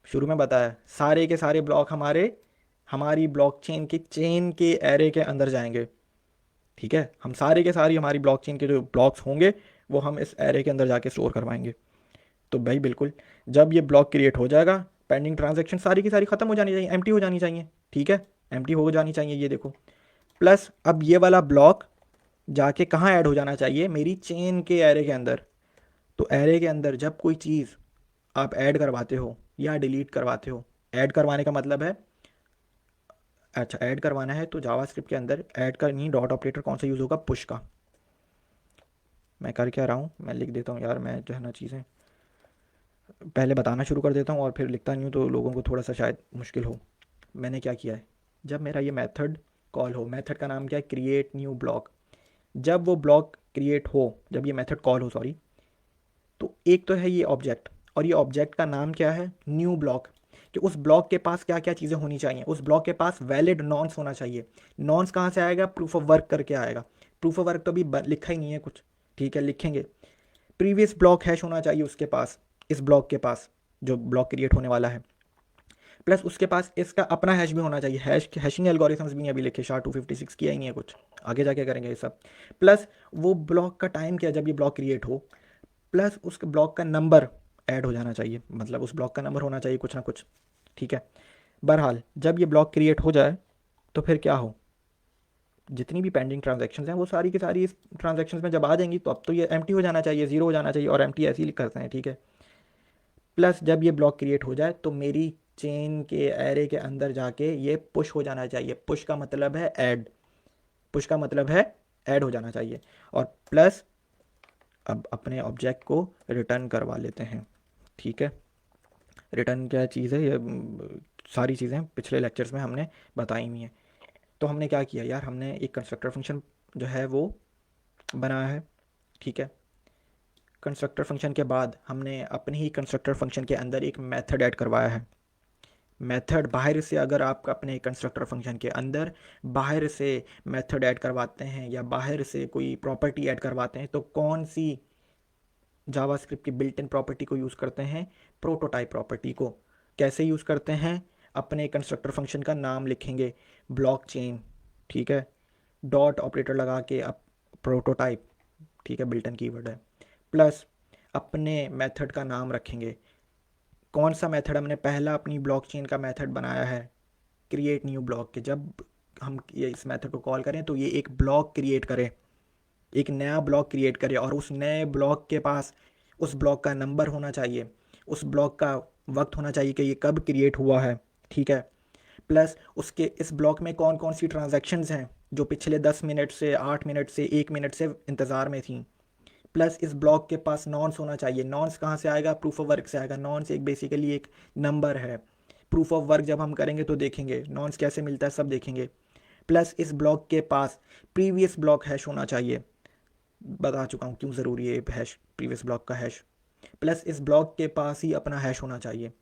शुरू में बताया सारे के सारे ब्लॉक हमारी ब्लॉकचेन के चेन के एरे के अंदर जाएंगे। ठीक है, हम सारे के सारे हमारी ब्लॉकचेन के जो ब्लॉक्स होंगे वो हम इस एरे के अंदर जाके स्टोर करवाएंगे। तो भाई बिल्कुल जब ये ब्लॉक क्रिएट हो जाएगा पेंडिंग ट्रांजैक्शन सारी की सारी ख़त्म हो जानी चाहिए, एम्प्टी हो जानी चाहिए। ठीक है, एम्प्टी हो जानी चाहिए, ये देखो। प्लस अब ये वाला ब्लॉक जाके कहाँ ऐड हो जाना चाहिए, मेरी चेन के एरे के अंदर। तो एरे के अंदर जब कोई चीज़ आप ऐड करवाते हो या डिलीट करवाते हो। ऐड करवाने का मतलब है, अच्छा ऐड करवाना है तो जावास्क्रिप्ट के अंदर ऐड का नहीं, डॉट ऑपरेटर कौन सा यूज़ होगा, पुश का। मैं कर क्या रहा हूँ, मैं लिख देता हूँ यार, मैं जो है ना चीज़ें पहले बताना शुरू कर देता हूँ और फिर लिखता नहीं हूँ तो लोगों को थोड़ा सा शायद मुश्किल हो। मैंने क्या किया है, जब मेरा ये मेथड कॉल हो, मेथड का नाम क्या है, क्रिएट न्यू ब्लॉक। जब वो ब्लॉक क्रिएट हो, जब ये मेथड कॉल हो सॉरी, तो एक तो है ये ऑब्जेक्ट, और ये ऑब्जेक्ट का नाम क्या है, न्यू ब्लॉक। कि उस ब्लॉक के पास क्या क्या चीज़ें होनी चाहिए, उस ब्लॉक के पास वैलिड नॉन्स होना चाहिए। नॉन्स कहाँ से आएगा, प्रूफ ऑफ वर्क करके आएगा। प्रूफ ऑफ वर्क तो अभी लिखा ही नहीं है कुछ, ठीक है लिखेंगे। प्रीवियस ब्लॉक हैश होना चाहिए उसके पास, इस ब्लॉक के पास जो ब्लॉक क्रिएट होने वाला है। प्लस उसके पास इसका अपना हैश भी होना चाहिए। हैशिंग एल्गोरिथम्स भी नहीं अभी लिखे, SHA-256 किया ही नहीं है कुछ, आगे जाके करेंगे ये सब। प्लस वो ब्लॉक का टाइम क्या है जब ये ब्लॉक क्रिएट हो, प्लस उस ब्लॉक का नंबर ऐड हो जाना चाहिए, मतलब उस ब्लॉक का नंबर होना चाहिए कुछ ना कुछ, ठीक है। बहरहाल जब ये ब्लॉक क्रिएट हो जाए तो फिर क्या हो, जितनी भी पेंडिंग ट्रांजेक्शन हैं वो सारी की सारी इस ट्रांजेक्शन में जब आ जाएंगी, तो अब तो ये एम्प्टी हो जाना चाहिए, ज़ीरो हो जाना चाहिए, और एम्प्टी ऐसे ही करते हैं, ठीक है। प्लस जब ये ब्लॉक क्रिएट हो जाए तो मेरी चेन के एरे के अंदर जाके ये पुश हो जाना चाहिए। पुश का मतलब है ऐड, पुश का मतलब है ऐड हो जाना चाहिए। और प्लस अब अपने ऑब्जेक्ट को रिटर्न करवा लेते हैं, ठीक है। रिटर्न क्या चीज़ है, ये सारी चीज़ें पिछले लेक्चर्स में हमने बताई हुई हैं। तो हमने क्या किया यार, हमने एक कंस्ट्रक्टर फंक्शन जो है वो बनाया है, ठीक है। कंस्ट्रक्टर फंक्शन के बाद हमने अपने ही कंस्ट्रक्टर फंक्शन के अंदर एक मेथड ऐड करवाया है। मेथड बाहर से, अगर आप अपने कंस्ट्रक्टर फंक्शन के अंदर बाहर से मेथड ऐड करवाते हैं या बाहर से कोई प्रॉपर्टी ऐड करवाते हैं, तो कौन सी जावास्क्रिप्ट की बिल्ट इन प्रॉपर्टी को यूज़ करते हैं, प्रोटोटाइप प्रॉपर्टी को। कैसे यूज़ करते हैं, अपने कंस्ट्रक्टर फंक्शन का नाम लिखेंगे ब्लॉक चेन, ठीक है, डॉट ऑपरेटर लगा के अब प्रोटोटाइप, ठीक है, बिल्ट इन कीवर्ड है। प्लस अपने मेथड का नाम रखेंगे, कौन सा मेथड हमने पहला अपनी ब्लॉकचेन का मेथड बनाया है, क्रिएट न्यू ब्लॉक के। जब हम ये इस मेथड को कॉल करें तो ये एक ब्लॉक क्रिएट करे, एक नया ब्लॉक क्रिएट करे, और उस नए ब्लॉक के पास उस ब्लॉक का नंबर होना चाहिए, उस ब्लॉक का वक्त होना चाहिए कि ये कब क्रिएट हुआ है, ठीक है। प्लस उसके इस ब्लॉक में कौन कौन सी ट्रांजैक्शंस हैं जो पिछले 10 मिनट से 8 मिनट से 1 मिनट से इंतज़ार में थी। प्लस इस ब्लॉक के पास नॉन्स होना चाहिए। नॉन्स कहाँ से आएगा, प्रूफ ऑफ वर्क से आएगा। नॉन्स एक बेसिकली एक नंबर है। प्रूफ ऑफ वर्क जब हम करेंगे तो देखेंगे नॉन्स कैसे मिलता है, सब देखेंगे। प्लस इस ब्लॉक के पास प्रीवियस ब्लॉक हैश होना चाहिए, बता चुका हूँ क्यों ज़रूरी है हैश, प्रीवियस ब्लॉक का हैश। प्लस इस ब्लॉक के पास ही अपना हैश होना चाहिए,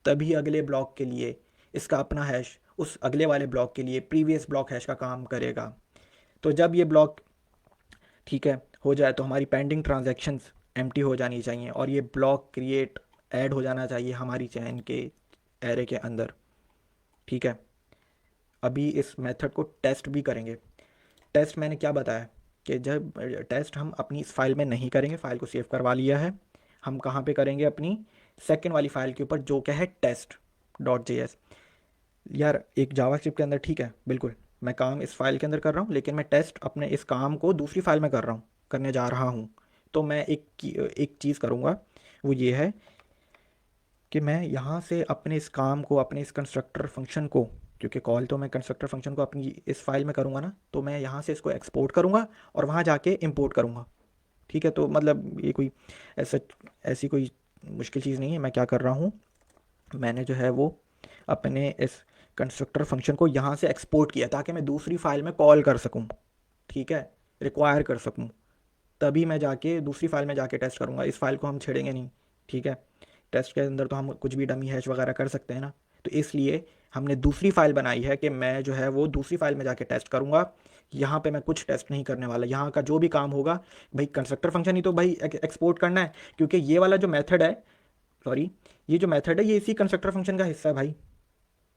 तभी अगले ब्लॉक के लिए इसका अपना हैश उस अगले वाले ब्लॉक के लिए प्रीवियस ब्लॉक हैश का काम करेगा। तो जब ये ब्लॉक, ठीक है, हो जाए तो हमारी पेंडिंग ट्रांजैक्शंस एम्प्टी हो जानी चाहिए और ये ब्लॉक क्रिएट ऐड हो जाना चाहिए हमारी चेन के एरे के अंदर, ठीक है। अभी इस मेथड को टेस्ट भी करेंगे। टेस्ट मैंने क्या बताया कि जब टेस्ट हम अपनी इस फाइल में नहीं करेंगे, फाइल को सेव करवा लिया है, हम कहाँ पे करेंगे, अपनी सेकेंड वाली फाइल के ऊपर जो क्या है test.js। यार एक जावास्क्रिप्ट के अंदर, ठीक है, बिल्कुल मैं काम इस फाइल के अंदर कर रहा हूँ, लेकिन मैं टेस्ट अपने इस काम को दूसरी फाइल में कर रहा हूँ, करने जा रहा हूँ। तो मैं एक चीज़ करूँगा, वो ये है कि मैं यहाँ से अपने इस काम को, अपने इस कंस्ट्रक्टर फंक्शन को, क्योंकि कॉल तो मैं कंस्ट्रक्टर फंक्शन को अपनी इस फाइल में करूँगा ना, तो मैं यहाँ से इसको एक्सपोर्ट करूँगा और वहाँ जाके इंपोर्ट करूँगा, ठीक है। तो मतलब ये कोई ऐसा ऐसी कोई मुश्किल चीज़ नहीं है। मैं क्या कर रहा हूँ, मैंने जो है वो अपने इस कंस्ट्रक्टर फंक्शन को यहाँ से एक्सपोर्ट किया ताकि मैं दूसरी फाइल में कॉल कर सकूँ, ठीक है, रिक्वायर कर सकूँ। तभी मैं जाके दूसरी फाइल में जाके टेस्ट करूँगा, इस फाइल को हम छेड़ेंगे नहीं, ठीक है। टेस्ट के अंदर तो हम कुछ भी डमी हैश वगैरह कर सकते हैं ना, तो इसलिए हमने दूसरी फाइल बनाई है कि मैं जो है वो दूसरी फाइल में जाके टेस्ट करूँगा। यहाँ पे मैं कुछ टेस्ट नहीं करने वाला, यहाँ का जो भी काम होगा भाई कंस्ट्रक्टर फंक्शन ही तो भाई एक्सपोर्ट करना है, क्योंकि ये वाला जो मेथड है, सॉरी, ये जो मेथड है ये इसी कंस्ट्रक्टर फंक्शन का हिस्सा है भाई।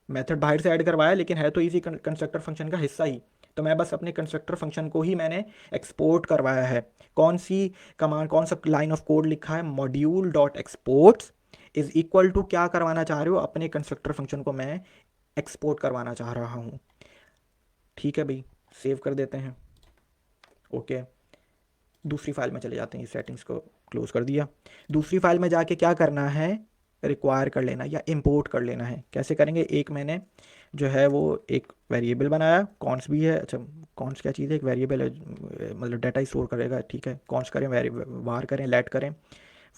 मेथड बाहर से ऐड करवाया लेकिन है तो इसी कंस्ट्रक्टर फंक्शन का हिस्सा ही। तो मैं बस अपने कंस्ट्रक्टर फंक्शन को ही मैंने एक्सपोर्ट करवाया है। कौन सी कमांड, कौन सा लाइन ऑफ कोड लिखा है, module dot exports is equal to क्या करवाना चाह रहे हो, अपने कंस्ट्रक्टर फंक्शन को मैं एक्सपोर्ट करवाना चाह रहा हूँ, ठीक है भाई। सेव कर देते हैं, ओके। दूसरी फाइल में चले जाते हैं, सेटिंग्स को क्लोज कर दिया। दूसरी फाइल में जाके क्या करना है, रिक्वायर कर लेना या इंपोर्ट कर लेना है। कैसे करेंगे, एक मैंने जो है वो एक वेरिएबल बनाया, कॉन्स भी है। अच्छा, कॉन्स क्या चीज़ है, एक वेरिएबल है, मतलब डाटा ही स्टोर करेगा, ठीक है। कॉन्स करें, वार करें, लेट करें,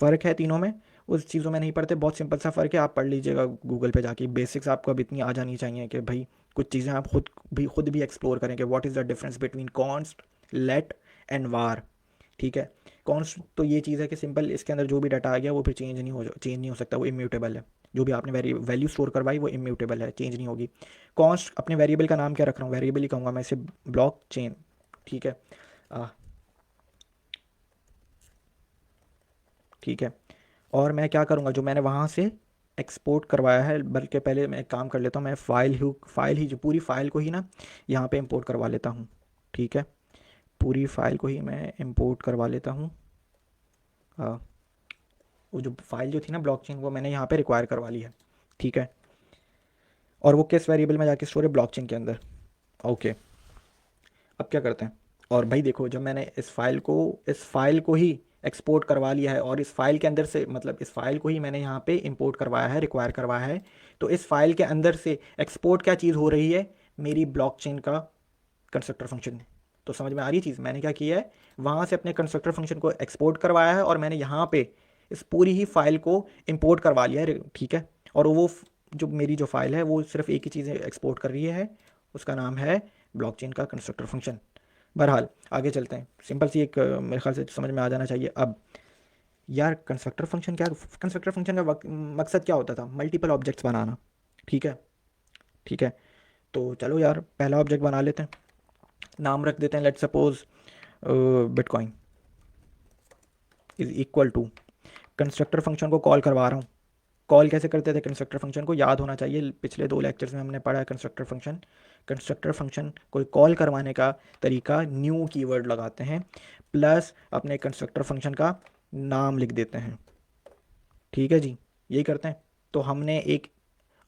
फ़र्क है तीनों में। उस चीज़ों में नहीं पढ़ते, बहुत सिंपल सा फ़र्क है, आप पढ़ लीजिएगा गूगल पे जाके। बेसिक्स आपको अब इतनी आ जानी चाहिए कि भाई कुछ चीज़ें आप खुद भी एक्सप्लोर करें कि what is the difference between const, let and var, ठीक है। कॉन्स्ट तो ये चीज़ है कि सिंपल इसके अंदर जो भी डाटा आ गया वो फिर चेंज नहीं हो सकता, वो इम्यूटेबल है। जो भी आपने वैल्यू स्टोर करवाई वो इम्यूटेबल है, चेंज नहीं होगी। कॉन्स्ट, अपने वेरिएबल का नाम क्या रख रहा हूँ, वेरिएबल ही कहूँगा मैं इसे, ब्लॉक चेन, ठीक है। ठीक है, और मैं क्या करूँगा, जो मैंने वहाँ से एक्सपोर्ट करवाया है, बल्कि पहले मैं एक काम कर लेता हूँ, मैं फाइल ही जो पूरी फाइल को ही ना यहाँ पे इंपोर्ट करवा लेता हूँ, ठीक है। पूरी फाइल को ही मैं इंपोर्ट करवा लेता हूँ। वो जो फाइल जो थी ना ब्लॉकचेन, वो मैंने यहाँ पे रिक्वायर करवा ली है, ठीक है। और वो किस वेरिएबल में जाके स्टोर है, ब्लॉकचेन के अंदर, ओके। अब क्या करते हैं, और भाई देखो, जब मैंने इस फाइल को ही एक्सपोर्ट करवा लिया है, और इस फाइल के अंदर से, मतलब इस फाइल को ही मैंने यहाँ पे इंपोर्ट करवाया है, रिक्वायर करवाया है, तो इस फाइल के अंदर से एक्सपोर्ट क्या चीज़ हो रही है, मेरी ब्लॉकचेन का कंस्ट्रक्टर फंक्शन। तो समझ में आ रही चीज़, मैंने क्या किया है, वहाँ से अपने कंस्ट्रक्टर फंक्शन को एक्सपोर्ट करवाया है, और मैंने यहाँ पे इस पूरी ही फाइल को इंपोर्ट करवा लिया है, ठीक है। और वो जो मेरी जो फाइल है वो सिर्फ एक ही चीज़ एक्सपोर्ट कर रही है, उसका नाम है ब्लॉकचेन का कंस्ट्रक्टर फंक्शन। बहरहाल आगे चलते हैं, सिंपल सी एक मेरे ख्याल से समझ में आ जाना चाहिए अब। यार कंस्ट्रक्टर फंक्शन का मकसद क्या होता था, मल्टीपल ऑब्जेक्ट्स बनाना, ठीक है। ठीक है, तो चलो यार पहला ऑब्जेक्ट बना लेते हैं, नाम रख देते हैं, let's suppose bitcoin is equal to, constructor function को कॉल करवा रहा हूँ। कॉल कैसे करते थे कंस्ट्रक्टर फंक्शन को, याद होना चाहिए, पिछले 2 लेक्चर्स में हमने पढ़ा है कंस्ट्रक्टर फंक्शन को कॉल करवाने का तरीका, न्यू कीवर्ड लगाते हैं, प्लस अपने कंस्ट्रक्टर फंक्शन का नाम लिख देते हैं, ठीक है जी, यही करते हैं। तो हमने एक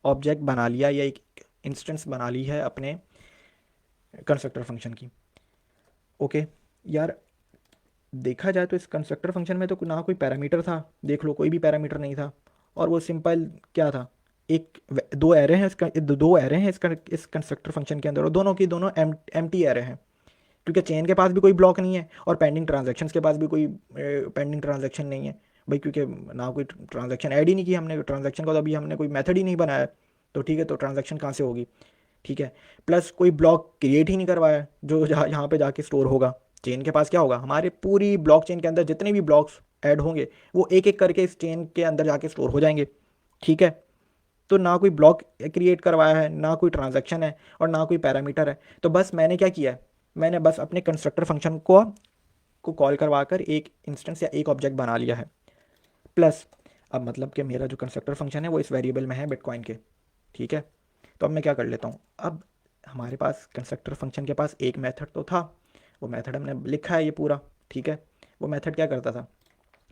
ऑब्जेक्ट बना लिया, या एक इंस्टेंस बना ली है अपने कंस्ट्रक्टर फंक्शन की, ओके। यार देखा जाए तो इस कंस्ट्रक्टर फंक्शन में तो ना कोई पैरामीटर था, देख लो कोई भी पैरामीटर नहीं था, और वो सिंपल क्या था, दो एरे हैं इस कंस्ट्रक्टर फंक्शन के अंदर, और दोनों की दोनों एम्प्टी एरे हैं, क्योंकि चेन के पास भी कोई ब्लॉक नहीं है, और पेंडिंग ट्रांजैक्शंस के पास भी कोई पेंडिंग ट्रांजैक्शन नहीं है भाई, क्योंकि ना कोई ट्रांजैक्शन ऐड ही नहीं की हमने, ट्रांजैक्शन का तो अभी हमने कोई मेथड ही नहीं बनाया, तो ठीक है, तो ट्रांजैक्शन कहाँ से होगी, ठीक है। प्लस कोई ब्लॉक क्रिएट ही नहीं करवाया जो यहाँ पे जाके स्टोर होगा। चेन के पास क्या होगा, हमारे पूरी ब्लॉक चेन के अंदर जितने भी ब्लॉक्स ऐड होंगे वो एक एक करके इस चेन के अंदर जाके स्टोर हो जाएंगे, ठीक है। तो ना कोई ब्लॉक क्रिएट करवाया है, ना कोई ट्रांजैक्शन है, और ना कोई पैरामीटर है। तो बस मैंने क्या किया है, मैंने बस अपने कंस्ट्रक्टर फंक्शन को कॉल करवा कर एक इंस्टेंस या एक ऑब्जेक्ट बना लिया है, प्लस अब मतलब कि मेरा जो कंस्ट्रक्टर फंक्शन है वो इस वेरिएबल में है बिटकॉइन के, ठीक है। तो अब मैं क्या कर लेता हूँ, अब हमारे पास कंस्ट्रक्टर फंक्शन के पास एक मेथड तो था, वो मेथड हमने लिखा है ये पूरा, ठीक है। वो मेथड क्या करता था,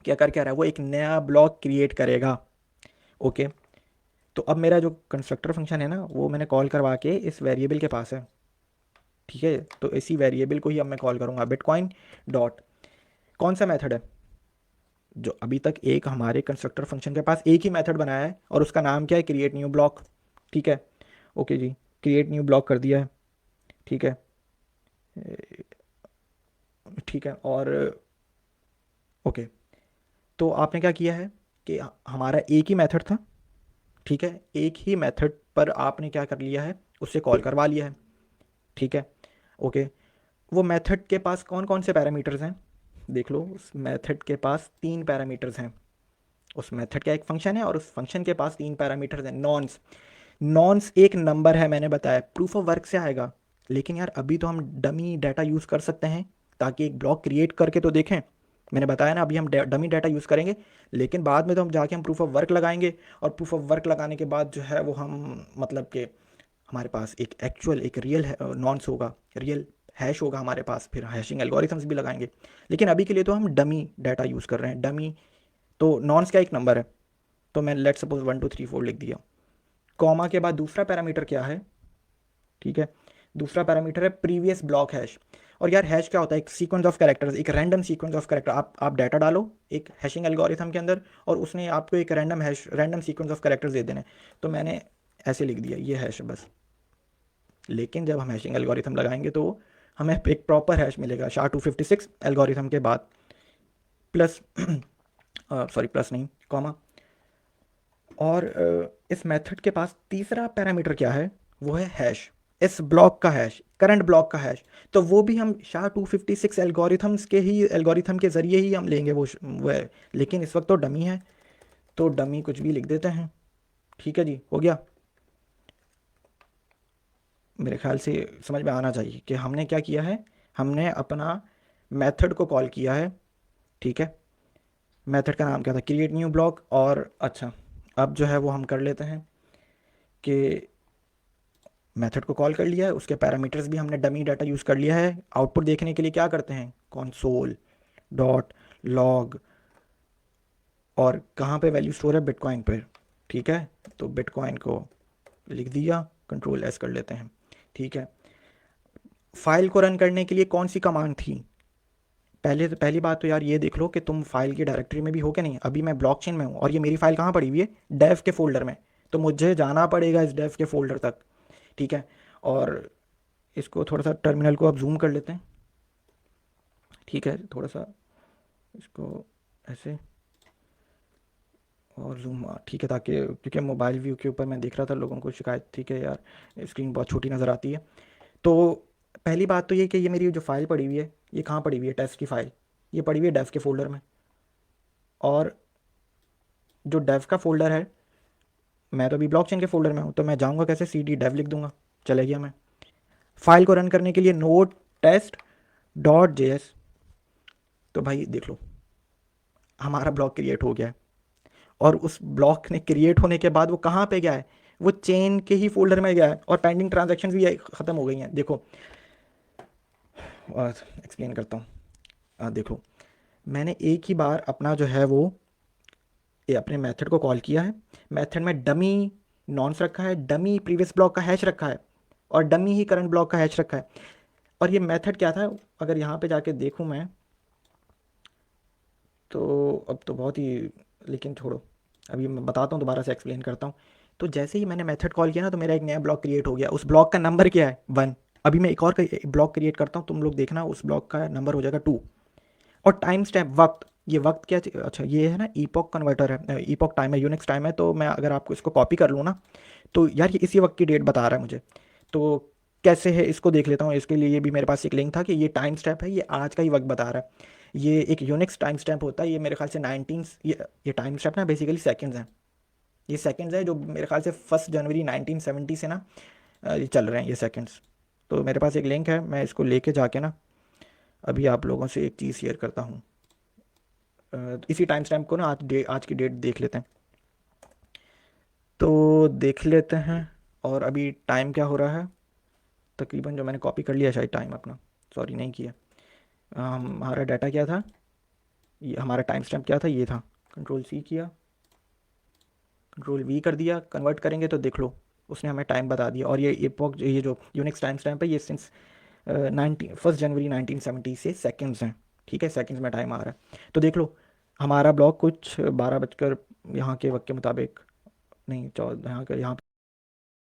क्या रहा है, वो एक नया ब्लॉक क्रिएट करेगा, ओके। तो अब मेरा जो कंस्ट्रक्टर फंक्शन है ना, वो मैंने कॉल करवा के इस वेरिएबल के पास है, ठीक है। तो इसी वेरिएबल को ही अब मैं कॉल करूँगा, बिटकॉइन डॉट, कौन सा मेथड है, जो अभी तक एक हमारे कंस्ट्रक्टर फंक्शन के पास एक ही मेथड बनाया है, और उसका नाम क्या है, क्रिएट न्यू ब्लॉक, ठीक है। ओके जी, क्रिएट न्यू ब्लॉक कर दिया है, ठीक है। ठीक है, और ओके, तो आपने क्या किया है कि हमारा एक ही मेथड था, ठीक है, एक ही मेथड पर आपने क्या कर लिया है, उससे कॉल करवा लिया है, ठीक है, ओके। वो मेथड के पास कौन कौन से पैरामीटर्स हैं, देख लो, उस मेथड के पास 3 पैरामीटर्स हैं, उस मेथड का एक फंक्शन है, और उस फंक्शन के पास 3 पैरामीटर्स हैं। नॉन्स एक नंबर है, मैंने बताया प्रूफ ऑफ वर्क से आएगा, लेकिन यार अभी तो हम डमी डाटा यूज़ कर सकते हैं, ताकि एक ब्लॉक क्रिएट करके तो देखें। मैंने बताया ना, अभी हम डमी डाटा यूज़ करेंगे, लेकिन बाद में तो हम जाके हम प्रूफ ऑफ वर्क लगाएंगे, और प्रूफ ऑफ वर्क लगाने के बाद जो है वो हम मतलब कि हमारे पास एक एक्चुअल एक रियल नॉन्स होगा, रियल हैश होगा हमारे पास, फिर हैशिंग एल्गोरिथम्स भी लगाएंगे। लेकिन अभी के लिए तो हम डमी डाटा यूज़ कर रहे हैं, डमी। तो नॉन्स का एक नंबर है, तो मैं लेट सपोज 1 2 3 4 लिख दिया। कॉमा के बाद दूसरा पैरामीटर क्या है, ठीक है, दूसरा पैरामीटर है प्रीवियस ब्लॉक हैश। और यार हैश क्या होता है? एक सीक्वेंस ऑफ कैरेक्टर्स, एक रैंडम सीक्वेंस ऑफ कैरेक्टर। आप डाटा डालो एक हैशिंग एल्गोरिथम के अंदर, और उसने आपको एक रैंडम सीक्वेंस ऑफ कैरेक्टर्स दे देने। तो मैंने ऐसे लिख दिया ये हैश है बस। लेकिन जब हम हैशिंग एल्गोरिथम लगाएंगे तो हमें एक प्रॉपर हैश मिलेगा SHA-256 एल्गोरिथम के बाद, प्लस सॉरी प्लस नहीं, कॉमा। और इस मेथड के पास तीसरा पैरामीटर क्या है? वो है हैश, इस ब्लॉक का हैश, करंट ब्लॉक का हैश। तो वो भी हम SHA-256 एल्गोरिथम के ज़रिए ही हम लेंगे वो है। लेकिन इस वक्त तो डमी है, तो डमी कुछ भी लिख देते हैं। ठीक है जी, हो गया। मेरे ख्याल से समझ में आना चाहिए कि हमने क्या किया है। हमने अपना मेथड को कॉल किया है, ठीक है। मेथड का नाम क्या था? Create new block. और अच्छा, अब जो है वो हम कर लेते हैं कि मेथड को कॉल कर लिया है, उसके पैरामीटर्स भी हमने डमी डाटा यूज़ कर लिया है। आउटपुट देखने के लिए क्या करते हैं? console डॉट लॉग, और कहाँ पे वैल्यू स्टोर है? बिटकॉइन पर, ठीक है। तो बिटकॉइन को लिख दिया, कंट्रोल एस कर लेते हैं, ठीक है। फाइल को रन करने के लिए कौन सी कमांड थी? पहली बात तो यार ये देख लो कि तुम फाइल की डायरेक्टरी में भी हो क्या नहीं। अभी मैं ब्लॉकचेन में हूँ और ये मेरी फाइल कहाँ पड़ी हुई है? डेव के फोल्डर में। तो मुझे जाना पड़ेगा इस डेव के फोल्डर तक, ठीक है। और इसको थोड़ा सा टर्मिनल को अब जूम कर लेते हैं, ठीक है। थोड़ा सा इसको ऐसे और जूम, ठीक है, ताकि क्योंकि मोबाइल व्यू के ऊपर मैं देख रहा था लोगों को शिकायत थी कि यार स्क्रीन बहुत छोटी नज़र आती है। तो पहली बात तो ये कि ये मेरी जो फाइल पड़ी हुई है, ये कहाँ पड़ी हुई है? टेस्ट की फ़ाइल ये पड़ी हुई है डेव के फोल्डर में। और जो डेव का फोल्डर है, मैं तो अभी ब्लॉकचेन के फोल्डर में हूँ, तो मैं जाऊँगा कैसे? CD डेव लिख दूंगा, चले गया मैं। फाइल को रन करने के लिए नोड टेस्ट डॉट JS। तो भाई देख लो, हमारा ब्लॉक क्रिएट हो गया है। और उस ब्लॉक ने क्रिएट होने के बाद वो कहाँ पे गया है? वो चेन के ही फोल्डर में गया है, और पेंडिंग ट्रांजैक्शन भी ख़त्म हो गई हैं। देखो, एक्सप्लेन करता हूँ। देखो, मैंने एक ही बार अपना जो है वो ये अपने मेथड को कॉल किया है। मेथड में डमी नॉन्स रखा है, डमी प्रीवियस ब्लॉक का हैश रखा है, और डमी ही करंट ब्लॉक का हैश रखा है। और ये मेथड क्या था? अगर यहाँ पे जाके देखूँ मैं, तो अब तो बहुत ही, लेकिन छोड़ो, अभी मैं बताता हूँ, दोबारा से एक्सप्लेन करता हूँ। तो जैसे ही मैंने मेथड कॉल किया ना, तो मेरा एक नया ब्लॉक क्रिएट हो गया। उस ब्लॉक का नंबर क्या है? 1। अभी मैं एक और ब्लॉक क्रिएट करता हूँ, तुम लोग देखना, उस ब्लॉक का नंबर हो जाएगा 2। और टाइम स्टैम्प, वक्त, ये वक्त क्या अच्छा ये है ना, ईपॉक कन्वर्टर है, ईपॉक टाइम है, यूनिक्स टाइम है। तो मैं अगर आपको इसको कॉपी कर लूँ ना, तो यार ये इसी वक्त की डेट बता रहा है मुझे। तो कैसे है इसको देख लेता हूँ। इसके लिए ये भी मेरे पास एक लिंक था कि ये टाइम स्टैम्प है, ये आज का ही वक्त बता रहा है। ये एक यूनिक्स टाइम स्टैम्प होता है, ये मेरे ख्याल से 19, ये टाइम स्टैम्प ना बेसिकली सेकंड्स हैं। ये सेकंड्स है जो मेरे ख्याल से 1 जनवरी 1970 से ना ये चल रहे हैं ये सेकंड्स। तो मेरे पास एक लिंक है, मैं इसको लेके जाके ना अभी आप लोगों से एक चीज़ शेयर करता हूँ। इसी टाइम स्टैम्प को ना आज की डेट देख लेते हैं। तो देख लेते हैं। और अभी टाइम क्या हो रहा है? तकरीबन जो मैंने कॉपी कर लिया शायद टाइम अपना, सॉरी नहीं किया। हमारा डाटा क्या था? ये हमारा टाइम स्टैम्प क्या था? ये था। कंट्रोल C किया, कंट्रोल V कर दिया। कन्वर्ट करेंगे तो देख लो, उसने हमें टाइम बता दिया। और ये एपोक, ये जो यूनिक्स टाइम स्टैम्प है, ये सिंस 1 जनवरी 1970 से सेकंड्स हैं, ठीक है। सेकंड्स में टाइम आ रहा है। तो देख लो, हमारा ब्लॉक कुछ 12 बजकर यहाँ के वक्त के मुताबिक, नहीं 14, यहाँ